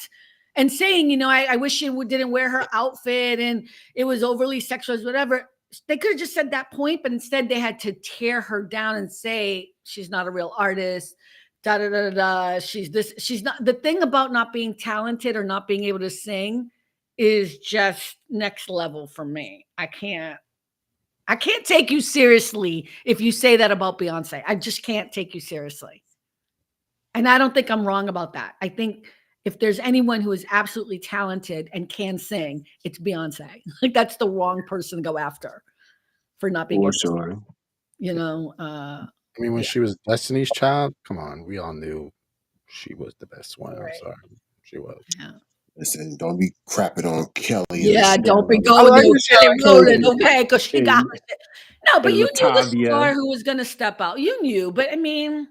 and saying, you know, I wish she didn't wear her outfit and it was overly sexualized, whatever. They could have just said that point, but instead they had to tear her down and say she's not a real artist. Da da da da. She's this. She's not. The thing about not being talented or not being able to sing is just next level for me. I can't take you seriously if you say that about Beyonce. I just can't take you seriously. And I don't think I'm wrong about that. I think if there's anyone who is absolutely talented and can sing, it's Beyonce. Like that's the wrong person to go after for not being for able to sure. sing, you know. I mean, when Yeah. she was Destiny's Child, come on, we all knew she was the best one. Right. I'm sorry, she was. Yeah. Listen, don't be crapping on Kelly. Yeah, don't be and going I to didn't say Kelly I Rowland, couldn't. okay? Because she got and, her shit. No, but and you knew the Latavia. star who was going to step out. You knew, but I mean,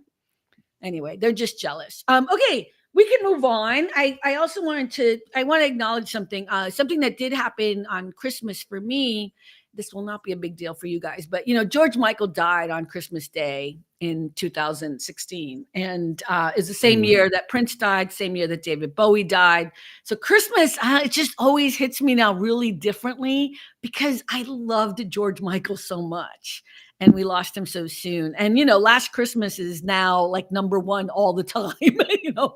anyway, they're just jealous. Okay, We can move on. I also want to acknowledge something. Something that did happen on Christmas for me. This will not be a big deal for you guys, but George Michael died on Christmas Day in 2016, and is the same year that Prince died, same year that David Bowie died. So Christmas, it just always hits me now really differently because I loved George Michael so much. And we lost him so soon. And Last Christmas is now like number one all the time, now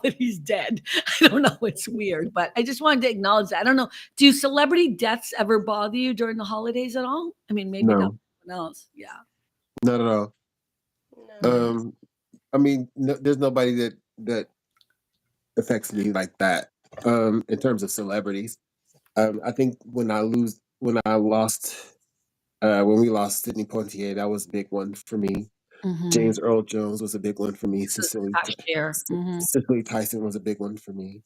that he's dead. I don't know, it's weird, but I just wanted to acknowledge that. I don't know, do celebrity deaths ever bother you during the holidays at all? I mean, maybe not someone else. Yeah. Not at all. No. I mean, there's nobody that affects me like that. In terms of celebrities, I think when we lost Sidney Poitier, that was a big one for me. James Earl Jones was a big one for me. Cicely Tyson was a big one for me.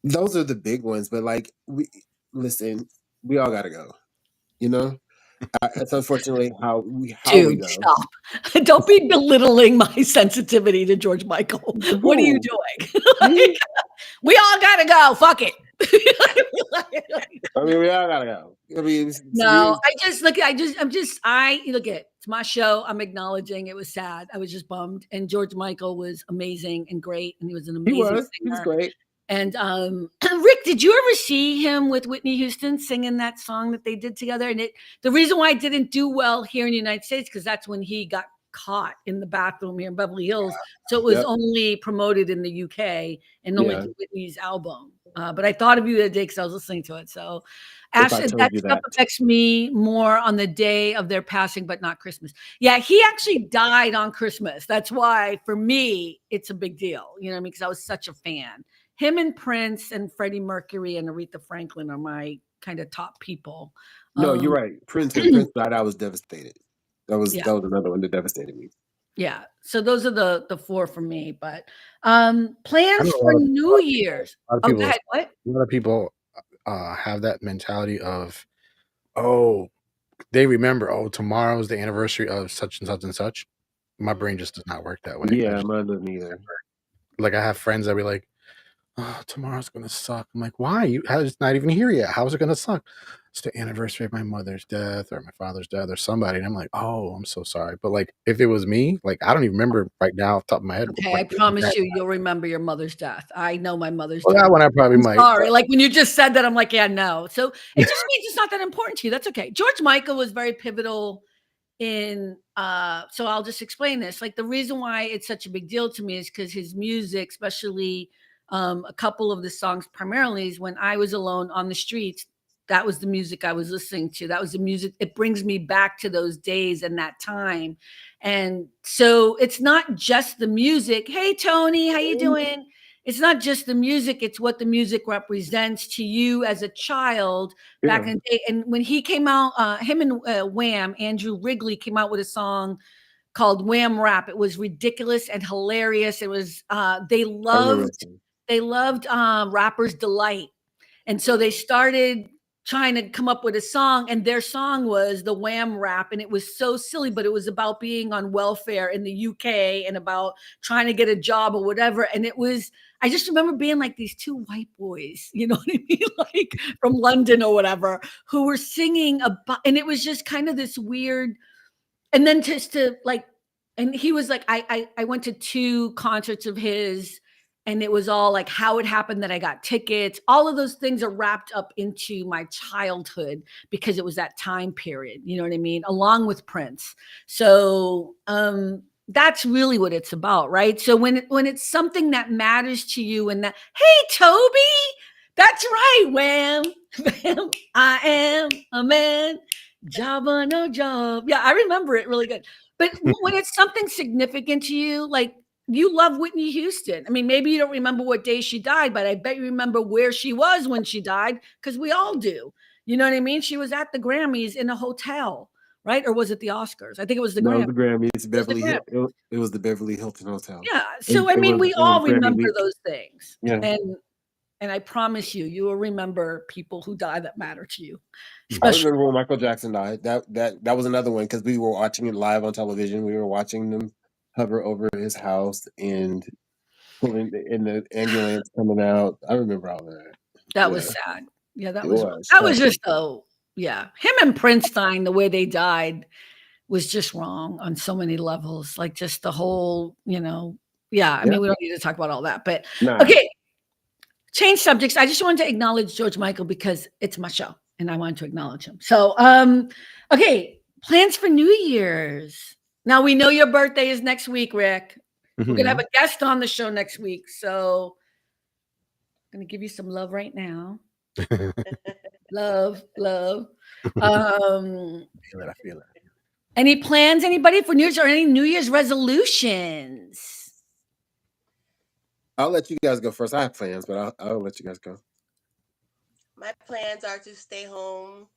Those are the big ones, but like we all gotta go. It's unfortunately how we Dude, go. stop. Don't be belittling my sensitivity to George Michael. What are you doing? We all gotta go. Fuck it. I mean, we all gotta go. I mean, no, it's my show. I'm acknowledging it was sad. I was just bummed. And George Michael was amazing and great. And he was an amazing singer. He was great. And Rick, did you ever see him with Whitney Houston singing that song that they did together? And the reason why it didn't do well here in the United States, because that's when he got caught in the bathroom here in Beverly Hills. So it was only promoted in the UK and only to Whitney's album. But I thought of you the other day because I was listening to it. So Ashley, that stuff affects me more on the day of their passing, but not Christmas. Yeah, he actually died on Christmas. That's why for me, it's a big deal. You know what I mean? Because I was such a fan. Him and Prince and Freddie Mercury and Aretha Franklin are my kind of top people. No, you're right. Prince died. I was devastated. That was another one that devastated me. Yeah. So those are the four for me. But plans for New Year's. Go ahead. What? A lot of people have that mentality of, they remember, tomorrow's the anniversary of such and such and such. My brain just does not work that way. Yeah, mine doesn't either. Like I have friends that be like, tomorrow's gonna suck. I'm like, why? It's not even here yet. How is it gonna suck? It's the anniversary of my mother's death or my father's death or somebody. And I'm like, I'm so sorry. But like, if it was me, like, I don't even remember right now off the top of my head. Okay, I promise you'll remember your mother's death. I know my mother's death. That one I probably might. Sorry, like when you just said that, I'm like, yeah, no. So it just means it's not that important to you. That's okay. George Michael was very pivotal in so I'll just explain this. Like the reason why it's such a big deal to me is because his music, especially a couple of the songs primarily, is when I was alone on the streets. That was the music I was listening to. That was the music. It brings me back to those days and that time. And so it's not just the music. Hey, Tony, how you doing? It's not just the music. It's what the music represents to you as a child back in the day. And when he came out, him and Wham, Andrew Wrigley, came out with a song called Wham Rap. It was ridiculous and hilarious. It was they loved Rapper's Delight. And so they started trying to come up with a song, and their song was the Wham Rap, and it was so silly, but it was about being on welfare in the UK and about trying to get a job or whatever. And it was, I just remember being like these two white boys, you know what I mean? Like from London or whatever, who were singing about, and it was just kind of this weird, and then just to like, and he was like, I went to 2 concerts of his, and it was all like how it happened that I got tickets. All of those things are wrapped up into my childhood because it was that time period. You know what I mean? Along with Prince. So that's really what it's about, right? So when it's something that matters to you and that, hey, Toby, that's right, Wham, Wham, I am a man, job or no job. Yeah, I remember it really good. But when it's something significant to you, like, you love Whitney Houston. I mean, maybe you don't remember what day she died, but I bet you remember where she was when she died, because we all do. You know what I mean? She was at the Grammys in a hotel, right? Or was it the Oscars? I think it was the Grammys. The Grammys. It was the Beverly Hilton Hotel. Yeah. So, I mean, we all remember those things. Yeah. And I promise you will remember people who die that matter to you. I remember when Michael Jackson died. That was another one, because we were watching it live on television. We were watching them hover over his house and pulling in the ambulance coming out. I remember all that. That Yeah, was sad. Yeah, that it was was. that was just yeah. Him and Prince dying the way they died was just wrong on so many levels. Like just the whole, yeah. I Yeah. mean, we don't need to talk about all that, but Nah. okay. Change subjects. I just wanted to acknowledge George Michael because it's my show and I wanted to acknowledge him. So, okay, plans for New Year's. Now we know your birthday is next week, Rick. We're gonna have a guest on the show next week, so I'm gonna give you some love right now. Love. I feel it. Any plans, anybody, for New Year's or any New Year's resolutions? I'll let you guys go first. I have plans, but I'll let you guys go. My plans are to stay home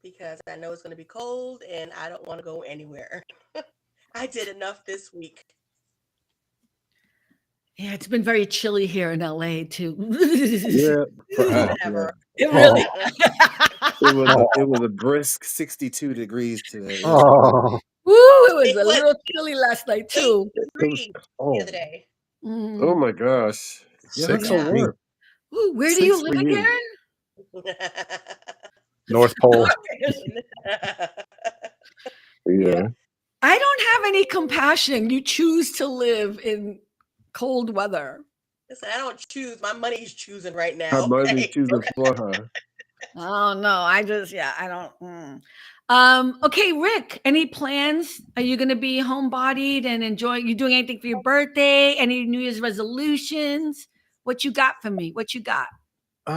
because I know it's going to be cold and I don't want to go anywhere. I did enough this week. Yeah, it's been very chilly here in LA too. Yeah, for us, Whatever. It really. it was a brisk 62 degrees today. Oh, Woo, it was It a was little chilly last night 8 too. degrees the Oh, other day. oh my gosh. Yeah, that's so 60. warm. Ooh, where do you 6 live for you. again? North Pole. Yeah. I don't have any compassion. You choose to live in cold weather. Listen, I don't choose. My money's choosing right now. Her money's Okay? choosing for her. Oh no, I don't. Okay, Rick, any plans? Are you going to be homebodied and enjoy? You doing anything for your birthday? Any New Year's resolutions? What you got for me? What you got? Yeah,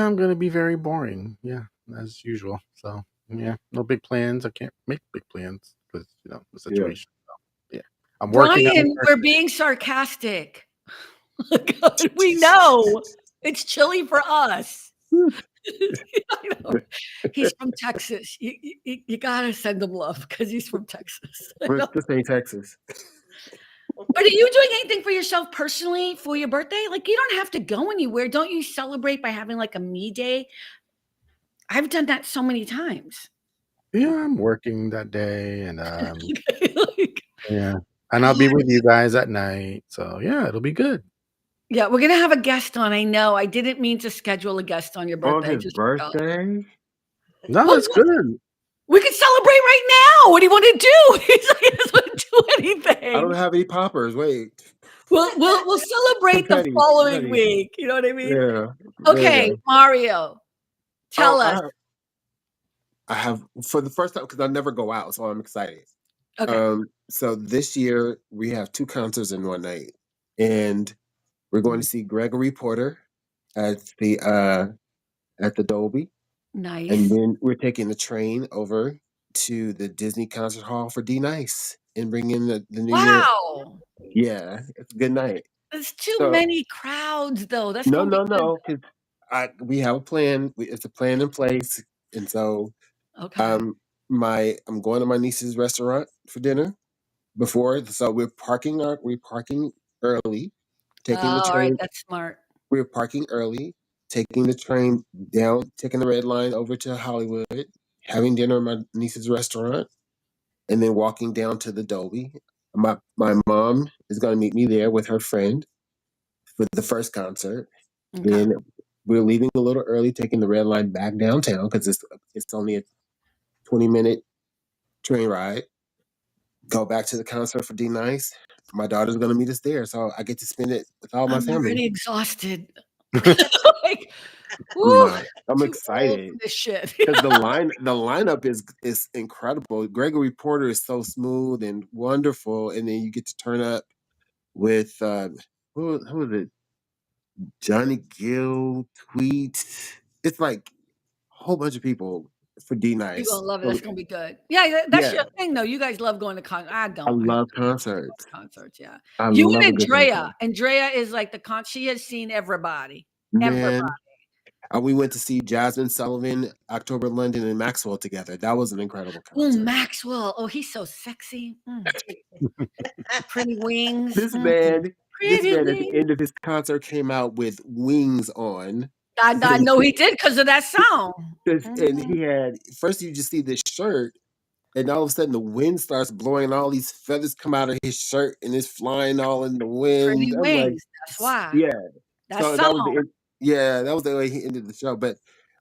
I'm gonna be very boring. Yeah, as usual. So yeah, no big plans. I can't make big plans because the situation. So, yeah, I'm working on. Brian, we're being sarcastic. We know it's chilly for us. I know. He's from Texas. You gotta send him love because he's from Texas. This ain't Texas. But are you doing anything for yourself personally for your birthday? Like you don't have to go anywhere. Don't you celebrate by having like a me day? I've done that so many times. Yeah, I'm working that day, and Like, yeah, and I'll be with you guys at night. So yeah, it'll be good. yeah, we're gonna have a guest on. I know. I didn't mean to schedule a guest on your On birthday. I his just forgot. birthday? No, Well, it's good. we can celebrate right now. What do you want to do? He's like, he doesn't want to do anything. I don't have any poppers. Wait. We'll celebrate the Confetti, following confetti. week. You know what I mean? Yeah. Okay, Mario, tell us. I have for the first time because I never go out, so I'm excited. Okay. So this year we have 2 concerts in one night, and we're going to see Gregory Porter at the Dolby, and Nice. then we're taking the train over to the Disney Concert Hall for D Nice and bring in the New Year. Wow. Yeah, it's a good night. There's too So many crowds though. That's no, gonna be good. because we have a plan. It's a plan in place, and so Okay. I'm going to my niece's restaurant for dinner before. So we're parking early, taking the All right, train. that's smart. We're parking early, taking the train down, taking the red line over to Hollywood, having dinner at my niece's restaurant, and then walking down to the Dolby. My mom is going to meet me there with her friend for the first concert. Okay. Then we're leaving a little early, taking the red line back downtown because it's only a 20-minute train ride. Go back to the concert for D Nice. My daughter's going to meet us there, so I get to spend it with all my I'm family. already exhausted. Like, woo, I'm too excited old for this shit. because the lineup is incredible. Gregory Porter is so smooth and wonderful, and then you get to turn up with who is it? Johnny Gill, Tweet. It's like a whole bunch of people for D You're Nice. gonna love it. That's gonna be good. Yeah, that's Yeah. your thing though. You guys love going to concerts. I don't. I love concerts. Concerts, yeah. I You love a and good Andrea. concert. Andrea is like she has seen everybody. Man, we went to see Jasmine Sullivan, October London, and Maxwell together. That was an incredible Oh, concert. Maxwell. Oh, he's so sexy. Pretty wings. This man at the wings. end of his concert came out with wings on. I know he did because of that song. And he had first you just see this shirt, and all of a sudden the wind starts blowing, and all these feathers come out of his shirt, and it's flying all in the Pretty wind. I'm like, Wings. That's why. yeah. That So that was song. that was the way he ended the show. But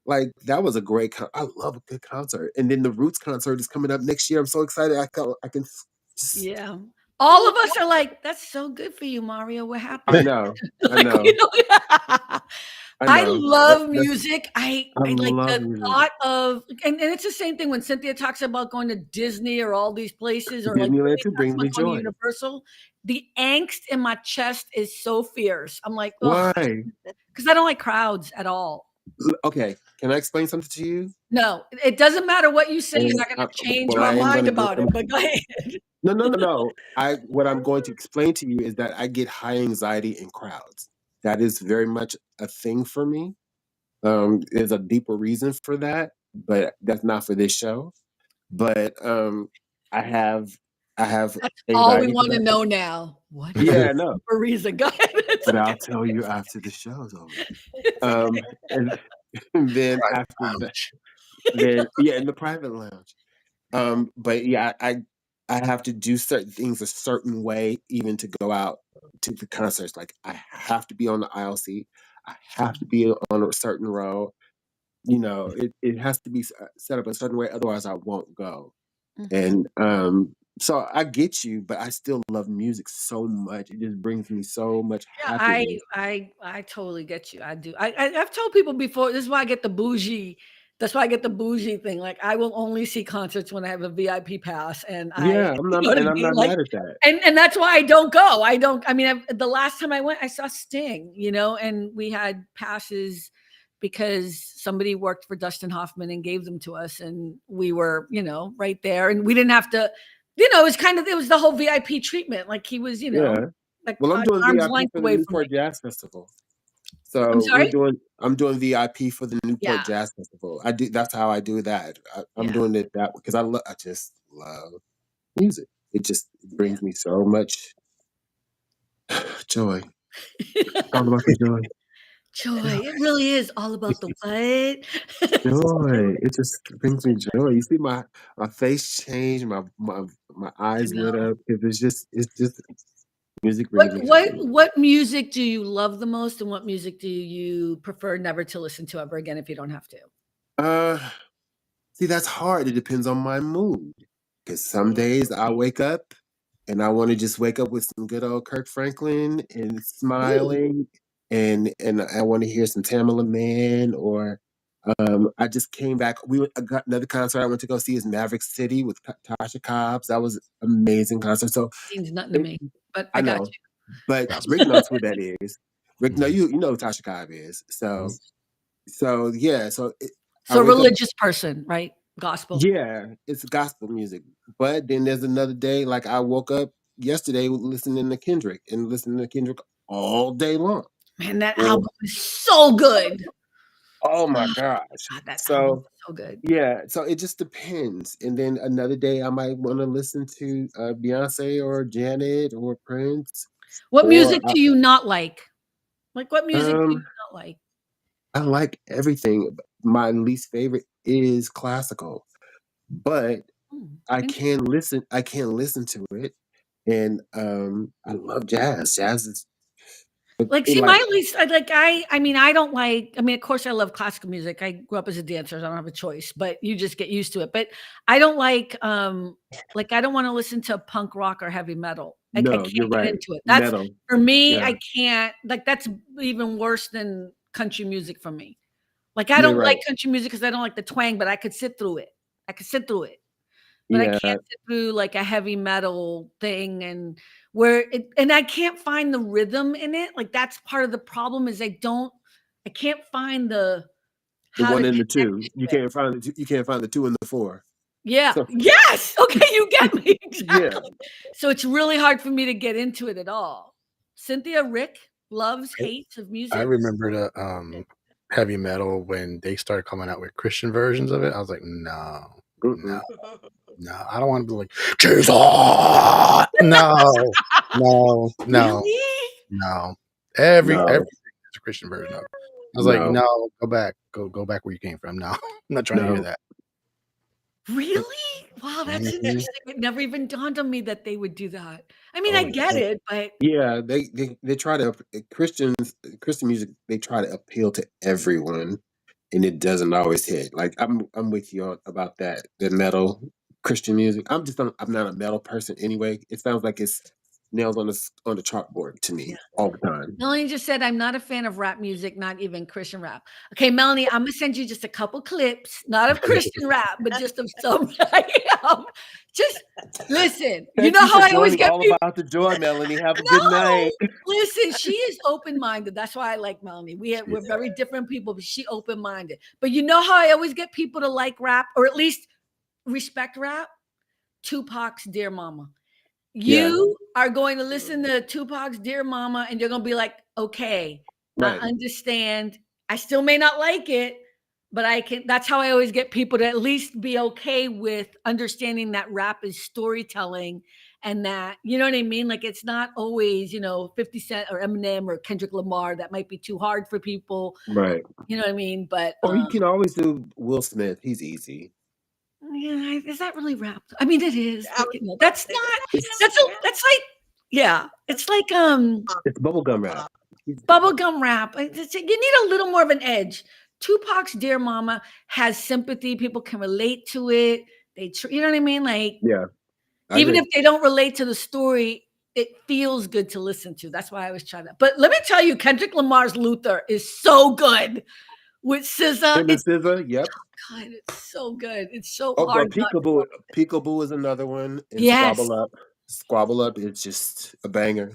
like that was a great. I love a good concert, and then the Roots concert is coming up next year. I'm so excited. I can just. Yeah. All of us are like, that's so good for you, Maurio. We're happy. I know. I Like, know. you know, I I know. love music. I like love the music. thought of, and it's the same thing when Cynthia talks about going to Disney or all these places, or like Disneyland Brittany too talks brings me about going to joy. Universal. The angst in my chest is so fierce. I'm like, Why? because I don't like crowds at all. Okay, can I explain something to you? No, it doesn't matter what you say. You're And not going to change well, my I am mind going to. about it. But go ahead. No. What I'm going to explain to you is that I get high anxiety in crowds. That is very much a thing for me. There's a deeper reason for that, but that's not for this show. But I have That's all we anxiety for want to that. know now. What is Yeah, the no. super reason? Go ahead. It's But okay. I'll tell you after the show's over. It's Um, and, and then Private after that, lounge. then in the private lounge. But yeah, I have to do certain things a certain way, even to go out to the concerts. Like I have to be on the aisle seat. I have to be on a certain row. You know, it has to be set up a certain way. Otherwise, I won't go. Mhm. And so I get you, but I still love music so much. It just brings me so much Yeah, I happiness. I totally get you. I do. I've told people before. This is why I get the bougie. That's why I get the bougie thing. Like I will only see concerts when I have a VIP pass, and Yeah, you know what I I'm mean. not Like, mad at that. and that's why I don't go. I don't. I mean, the last time I went, I saw Sting. You know, and we had passes because somebody worked for Dustin Hoffman and gave them to us, and we were, right there, and we didn't have to. It was the whole VIP treatment. Like he was, Yeah. like Well, I'm an doing arm's VIP length for the away from me. Newport Jazz Festival. I'm So sorry? I'm doing VIP for the Newport Yeah, Jazz Festival. That's how I do that. I'm yeah, doing it that because I just love music. It just yeah. brings me so much joy. All about the joy. Joy. It really is all about the what? Joy. It just brings me joy. You see my face change, my I eyes lit know. up. It's just music What brings me what happiness. what music do you love the most, and what music do you prefer never to listen to ever again if you don't have to? Uh, See, that's hard. It depends on my mood. Because some days I wake up and I want to just wake up with some good old Kirk Franklin and Ooh, smiling, and I want to hear some Tamala Man, or I just came back. I got another concert I went to go see is Maverick City with Tasha Cobbs. That was amazing concert. So means nothing to it, me, but I I got know, you. but Gospel. Rick knows who that is. Rick, no, Mhm. you know who Tasha Cobbs is. Mhm. So yeah, I So wake up. religious person, right? Gospel. Yeah, it's gospel music. But then there's another day, like I woke up yesterday listening to Kendrick and listening to Kendrick all day long. Man, that Or, album is so good. oh my Oh gosh. god, that album So is so good. yeah, so it just depends. And then another day I might want to listen to Beyonce or Janet or Prince What or music do you not like? Like, what music do you um not like? I like everything. My least favorite is classical. But Interesting. I can listen to it. And I love jazz. Jazz is Like, see, like my least, I mean, I don't like, I mean, of course, I love classical music. I grew up as a dancer, so I don't have a choice, but you just get used to it. But I don't like, I don't want to listen to punk rock or heavy metal. I no, you're can't get right. into it. That's Metal. for me, Yeah, I can't, like, that's even worse than country music for me. Like, I you're don't like right. country music because I don't like the twang, but I could sit through it. I could sit through it. But I Yeah, can't sit through, like, a heavy metal thing and I can't find the rhythm in it, like, that's part of the problem is I can't find the how to one and the connect two. to it. You can't find the two and the four. Yeah. So Yes! Okay, you get me, yeah, exactly. So it's really hard for me to get into it at all. Cynthia, Rick, loves, I hates of I music? remember the heavy metal when they started coming out with Christian versions of it. I was like, no, no, mm-mm. no. I don't want to be like Jesus. No, no, Really? no. Everything No, is a Christian version of it. I was like, no, no, go back, go back where you came from. No, I'm not trying to hear no. that. Really? Wow, that's Mhm. interesting. It never even dawned on me that they would do that. I mean, I Oh, get yeah. it, but Yeah, they try to Christian music. They try to appeal to everyone, and it doesn't always hit. Like I'm with you about that. The metal Christian music. I'm not a metal person anyway. It sounds like it's nails on the chalkboard to me all the time. Melanie just said, I'm not a fan of rap music, not even Christian rap. Okay, Melanie, I'm gonna send you just a couple clips, not of Christian rap, but just of some. Just listen. You Thank know you how for I always joining get All people. About the Joy, Melanie. Have a good No, night. listen, she is open-minded. That's why I like Melanie. We're very different people, but she open-minded. But you know how I always get people to like rap or at least respect rap? Tupac's Dear Mama. Yeah, You are going to listen to Tupac's Dear Mama and you're going to be like, okay, I right. understand. I still may not like it, but I can. That's how I always get people to at least be okay with understanding that rap is storytelling and that, you know what I mean? Like it's not always, 50 Cent or Eminem or Kendrick Lamar that might be too hard for people. Right. You know what I mean? But Or you can always do Will Smith. He's easy. yeah, is that really rap? I mean, it is, I but was about to that's say, not. It's That's like, yeah, it's like it's bubblegum rap. bubblegum rap. You need a little more of an edge. Tupac's Dear Mama has sympathy. People can relate to it. You know what I mean? Like, Yeah, I even agree. if they don't relate to the story, it feels good to listen to. That's why I was trying to. But let me tell you, Kendrick Lamar's Luther is so good with SZA. Him and It's SZA, yep. God, it's so good. It's so Oh, hard but not to love it. Peekaboo is another one, and Yes. Squabble Up. Squabble Up is just a banger.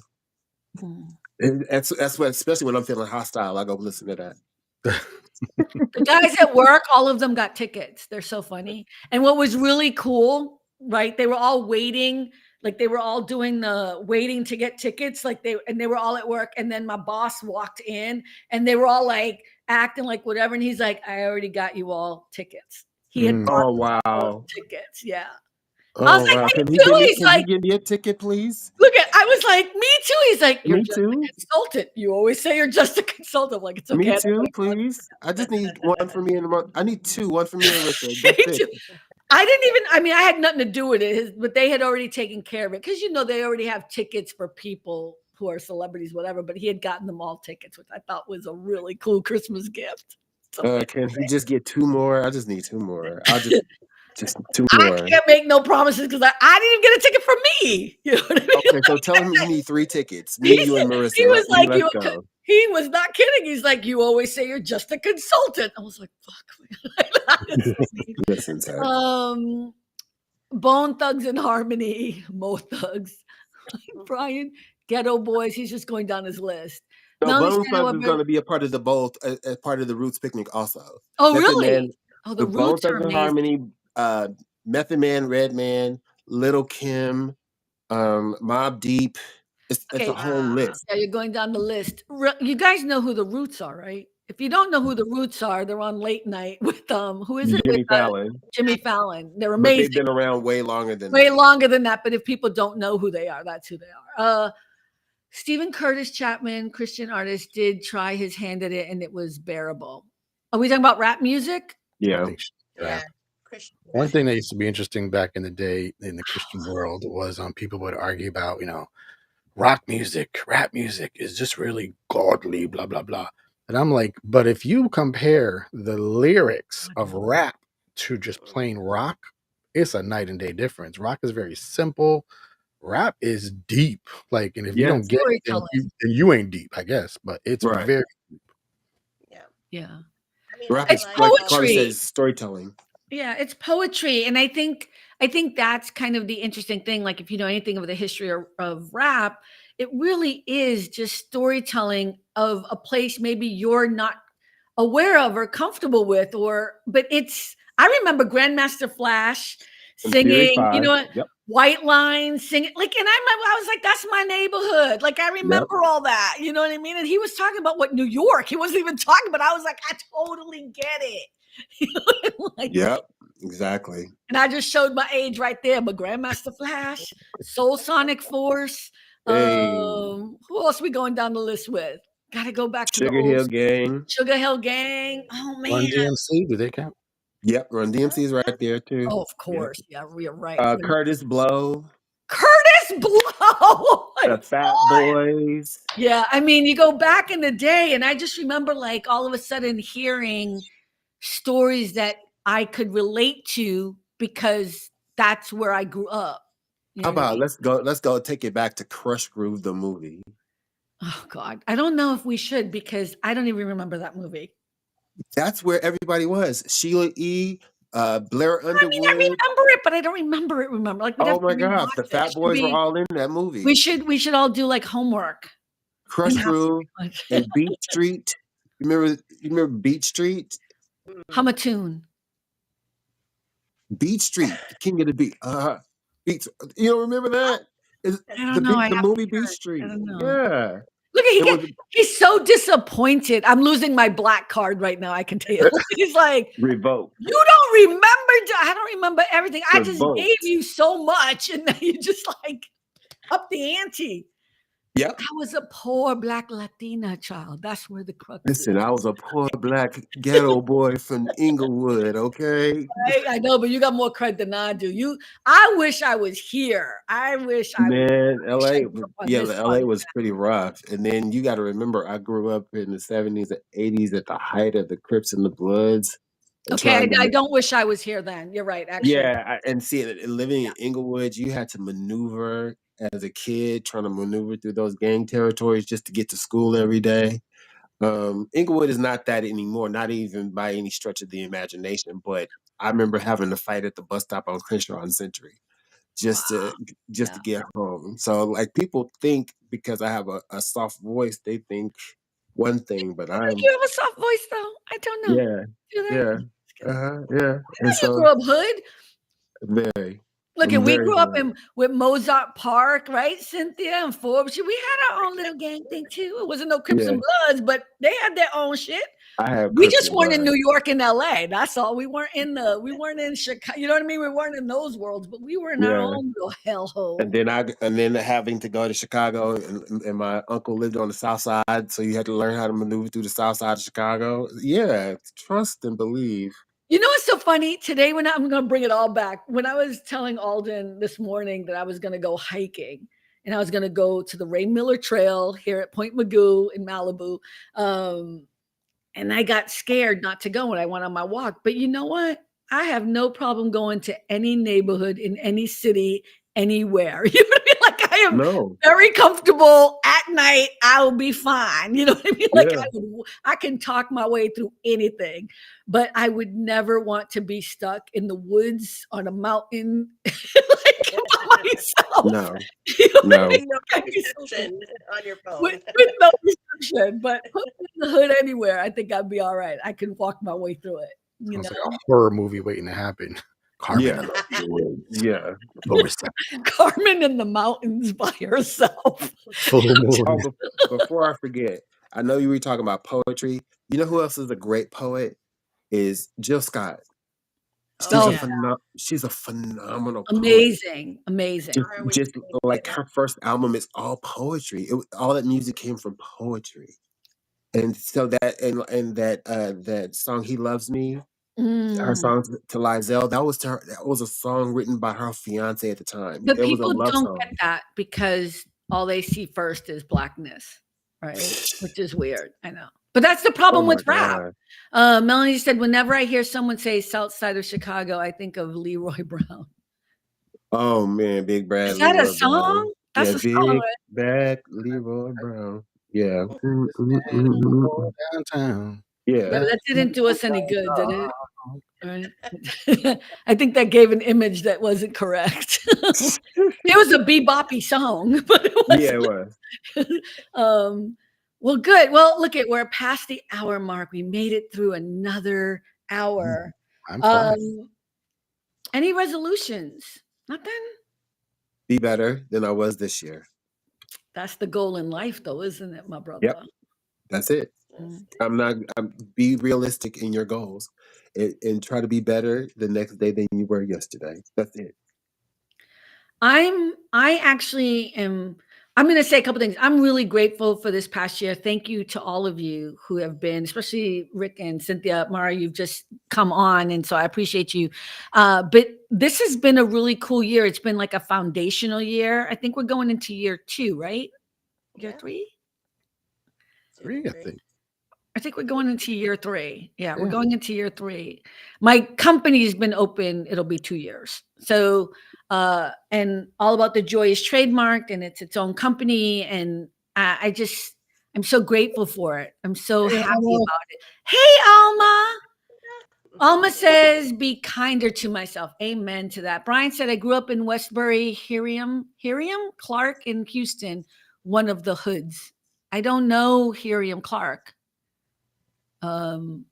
Mm. And that's what, especially when I'm feeling hostile, I go listen to that. The guys at work, all of them got tickets. They're so funny. And what was really cool, right? They were all waiting, like they were all doing the waiting to get tickets, they were all at work. And then my boss walked in and they were all like acting like whatever. And he's like, I already got you all tickets. He had Mm. bought Oh them all wow! tickets. Yeah. I was Oh like, wow! me too. He's Can you like, give me a ticket, please? I was like, me too. He's like, you're Me just a too. consultant. You always say you're just a consultant. I'm like, it's Me okay. too, please. I just need one for me and I need two. One for me and Richard. Me That's it. too. I mean, I had nothing to do with it, but they had already taken care of it because, they already have tickets for people who are celebrities, whatever, but he had gotten them all tickets, which I thought was a really cool Christmas gift. It's Can he amazing. just get two more? I just need two more. I'll just two I more. can't make no promises because I didn't even get a ticket for me. You know what I mean? Okay, so tell him you need three tickets. Me, He you, and said, Marissa. he was like, Let's go. he was not kidding. He's like, you always say you're just a consultant. I was like, fuck. Listen, Ted. Bone Thugs and Harmony, Mo Thugs, Brian, Ghetto Boys. He's just going down his list. No, Melanie Bone said, Thugs is going to be a part of the both, as part of the Roots picnic also. oh, Method really? Man, Oh, the the Bone Roots are Thugs and amazing. Harmony, Method Man, Redman, Little Kim, Mobb Deep. It's Okay. a whole list. Yeah, you're going down the list. You guys know who the Roots are, right? If you don't know who the Roots are, they're on late night with who is it? Jimmy With Fallon. Jimmy Fallon. They're But they've amazing. been around way longer than Way that. longer than that. But if people don't know who they are, that's who they are. Stephen Curtis Chapman, Christian artist, did try his hand at it and it was bearable. Are we talking about rap music? I Yeah. think yeah, Christian. one thing that used to be interesting back in the day in the Christian world was people would argue about, rock music, rap music is just really godly, blah, blah, blah. And I'm like, but if you compare the lyrics of rap to just plain rock, it's a night and day difference. Rock is very simple. Rap is deep. Like, and if you don't get it, then you ain't deep, I guess. But it's Right. very Yeah. I mean, Rap I is, feel like poetry. Carmen says, storytelling. Yeah, it's poetry. And I think that's kind of the interesting thing. Like if you know anything of the history of rap, it really is just storytelling of a place maybe you're not aware of or comfortable with, but I remember Grandmaster Flash And Fury singing, 5. Yep. White Lines singing, like, and I was like, that's my neighborhood. Like, I remember all that, you know what I mean? And he was talking about New York. He wasn't even talking about, I was like, I totally get it. Like, yep, exactly. and I just showed my age right there, but Grandmaster Flash, Soul Sonic Force. Hey. Who else we going down the list with? Got to go back to Sugar the old Hill Gang. Sugar Hill Gang. Oh man, Run DMC. Do they count? Yep, Run DMC is right there too. Oh, of Yep. course. Yeah, you're right. Curtis Blow, Curtis Blow. Oh my the Fat God. Boys. Yeah, I mean, you go back in the day, and I just remember like all of a sudden hearing stories that I could relate to because that's where I grew up. You How know what I about mean? let's go take it back to Crush Groove the movie. Oh God, I don't know if we should because I don't even remember that movie. That's where everybody was. Sheila E., Blair I mean, I Underwood. remember it, but I don't remember it. Remember, like we'd have Oh to my rewatch gosh, the it. It Fat should Boys were be. all in that movie. We should all do like homework. Crush and have to Groove rewatch it. and Beat Street. You remember Beat Street? Hum a tune. Beat Street, the king of the beat. Beats. You don't remember that? It's I don't know. I the have movie to Beat hear it. I Street. don't know. Yeah. Look at It was he's so disappointed. I'm losing my black card right now. I can tell. He's like, revoked. you don't remember. I don't remember everything. I just Revoked. gave you so much, and then you just like up the ante. Yep. I was a poor black Latina child. That's where the crux Listen, is. I was a poor black ghetto boy from Inglewood, okay? I know, but you got more credit than I do. I wish I was here. I wish I Man, LA, showed up on yeah, this LA podcast. was pretty rough. And then you got to remember, I grew up in the 70s and 80s at the height of the Crips and the Bloods. And Okay, trying to I don't wish I was here then. You're right, actually. Yeah, and see, living in Inglewood, you had to maneuver as a kid, trying to maneuver through those gang territories just to get to school every day. Inglewood is not that anymore, not even by any stretch of the imagination. But I remember having to fight at the bus stop on Crenshaw and Century just Wow. to get home. So like people think because I have a soft voice, they think one thing, but I think I'm you have a soft voice, though. I don't know. yeah, Do they? yeah, yeah. And You so grew up hood. very, Look, and I'm we very grew up hood. with Mozart Park, right? Cynthia and Forbes. We had our own little gang thing too. It wasn't no Crips Yeah. and Bloods, but they had their own shit. I have We Crips just and weren't in Bloods. New York and LA. That's all. We weren't in Chicago. You know what I mean? We weren't in those worlds, but we were in our Yeah. own little hellhole. And then having to go to Chicago, and my uncle lived on the South Side, so you had to learn how to maneuver through the South Side of Chicago. Yeah, trust and believe. You know what's so funny? Today, when I'm going to bring it all back, when I was telling Alden this morning that I was going to go hiking and I was going to go to the Ray Miller Trail here at Point Magoo in Malibu, and I got scared not to go when I went on my walk. But you know what? I have no problem going to any neighborhood in any city, anywhere. You know what I mean? Like I am No. very comfortable at night. I'll be fine. You know what I mean? Like Yeah. I can talk my way through anything, but I would never want to be stuck in the woods on a mountain like by myself. No. You know what I No. mean? No I'd be reception on your phone. with no restriction, but put me in the hood anywhere, I think I'd be all right. I can walk my way through it. You Sounds know, like a horror movie waiting to happen. Carmen Yeah. and the Yeah. full reception. Carmen in the mountains by herself. Full moon. Oh, before I forget, I know you were talking about poetry. You know who else is a great poet? Is Jill Scott. Oh, She's a phenomenal poet. amazing, amazing. Just like her first album is all poetry. All that music came from poetry. And so that and that song "He Loves Me," her song to Lizelle, that was a song written by her fiance at the time. But It was a people love don't song. get that because all they see first is blackness, right? Which is weird. I know. But that's the problem with rap. Melanie said, whenever I hear someone say South Side of Chicago, I think of Leroy Brown. Oh man, Big Bad. Is that Leroy a song? Brown. That's a song, Big right? Bad Leroy Brown. Yeah. Downtown. Yeah, Yeah. that didn't do us any good, did it? Right? I think that gave an image that wasn't correct. It was a beboppy song, but it was. Yeah, it was. Well, good. Well, look at we're past the hour mark. We made it through another hour. I'm fine. Any resolutions? Nothing? Be better than I was this year. That's the goal in life, though, isn't it, my brother? Yep. That's it. Be realistic in your goals and try to be better the next day than you were yesterday. That's it. I actually am I'm going to say a couple things. I'm really grateful for this past year. Thank you to all of you who have been, especially Rick and Cynthia, Maurio, you've just come on. And so I appreciate you. But this has been a really cool year. It's been like a foundational year. I think we're going into year 2, right? Year 3? 3, I think. I think we're going into year 3. Yeah, we're going into year 3. My company's been open. It'll be 2 years. So, and All About the Joy is trademarked and it's its own company. And I'm so grateful for it. I'm so happy about it. Hey, Alma. Alma says, be kinder to myself. Amen to that. Brian said, I grew up in Westbury, Hiriam, Clark in Houston, one of the hoods. I don't know Hiriam Clark. But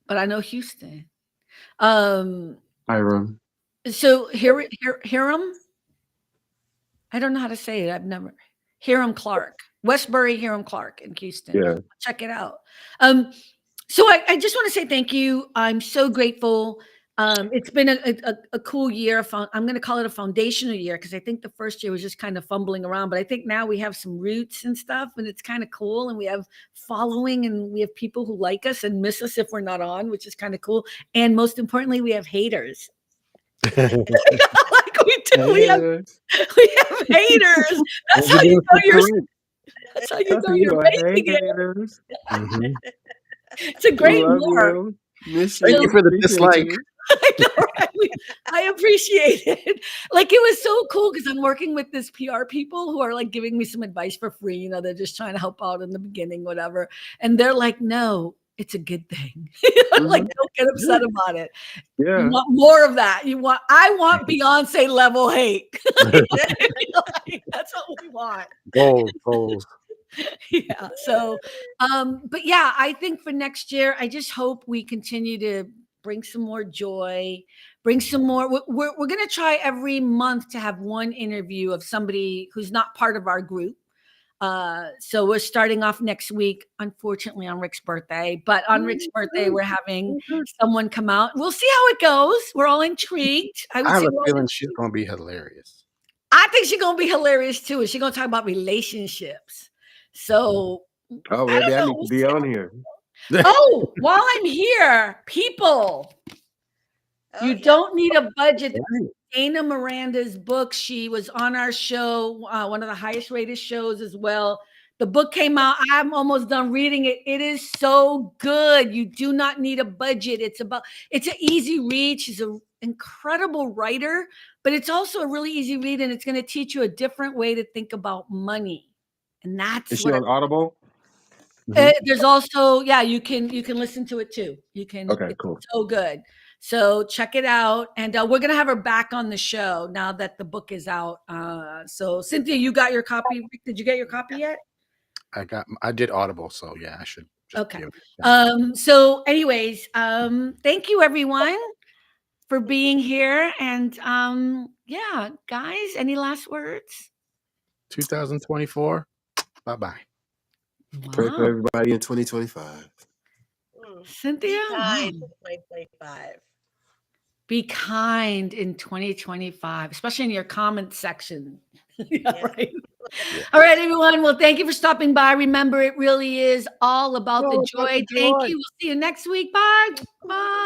I know Houston. Hiram. So Hiram. I don't know how to say it. I've never Hiram Clark, Westbury Hiram Clark in Houston. Yeah. Check it out. So I just want to say thank you. I'm so grateful. It's been a cool year. I'm going to call it a foundational year because I think the first year was just kind of fumbling around. But I think now we have some roots and stuff, and it's kind of cool. And we have following, and we have people who like us and miss us if we're not on, which is kind of cool. And most importantly, we have haters. Like we do. We have haters. That's how you know you're making it. Mm-hmm. It's a great mark. Thank you for the dislike. I know, right? I appreciate it. Like it was so cool because I'm working with this PR people who are like giving me some advice for free. You know, they're just trying to help out in the beginning, whatever. And they're like, no, it's a good thing. Like, don't get upset about it. Yeah. You want more of that. I want Beyonce level hate. Like, that's what we want. Goals. Yeah. So, but yeah, I think for next year, I just hope we continue to bring some more joy, bring some more. We're going to try every month to have one interview of somebody who's not part of our group. So we're starting off next week, unfortunately on Rick's birthday, but on Rick's birthday, we're having someone come out. We'll see how it goes. We're all intrigued. I have a feeling she's going to be hilarious. I think she's going to be hilarious too. She's going to talk about relationships. So, maybe I need to be on here. Oh, while I'm here, people, you don't need a budget. Dana Miranda's book. She was on our show, one of the highest rated shows as well. The book came out. I'm almost done reading it. It is so good. You do not need a budget. It's an easy read. She's an incredible writer, but it's also a really easy read, and it's going to teach you a different way to think about money. And that's Is she on Audible? There's also, you can listen to it too. You can. Okay, cool. So good. So check it out. And we're going to have her back on the show now that the book is out. So Cynthia, you got your copy. Did you get your copy yet? I did Audible. So yeah, I should. Okay. So anyways, thank you everyone for being here. And guys, any last words? 2024. Bye-bye. Wow. Pray for everybody in 2025. Cynthia? Be kind in 2025. Be kind in 2025, especially in your comment section. Right. Yeah. All right, everyone. Well, thank you for stopping by. Remember, it really is all about the joy. Thank you. We'll see you next week. Bye. Bye.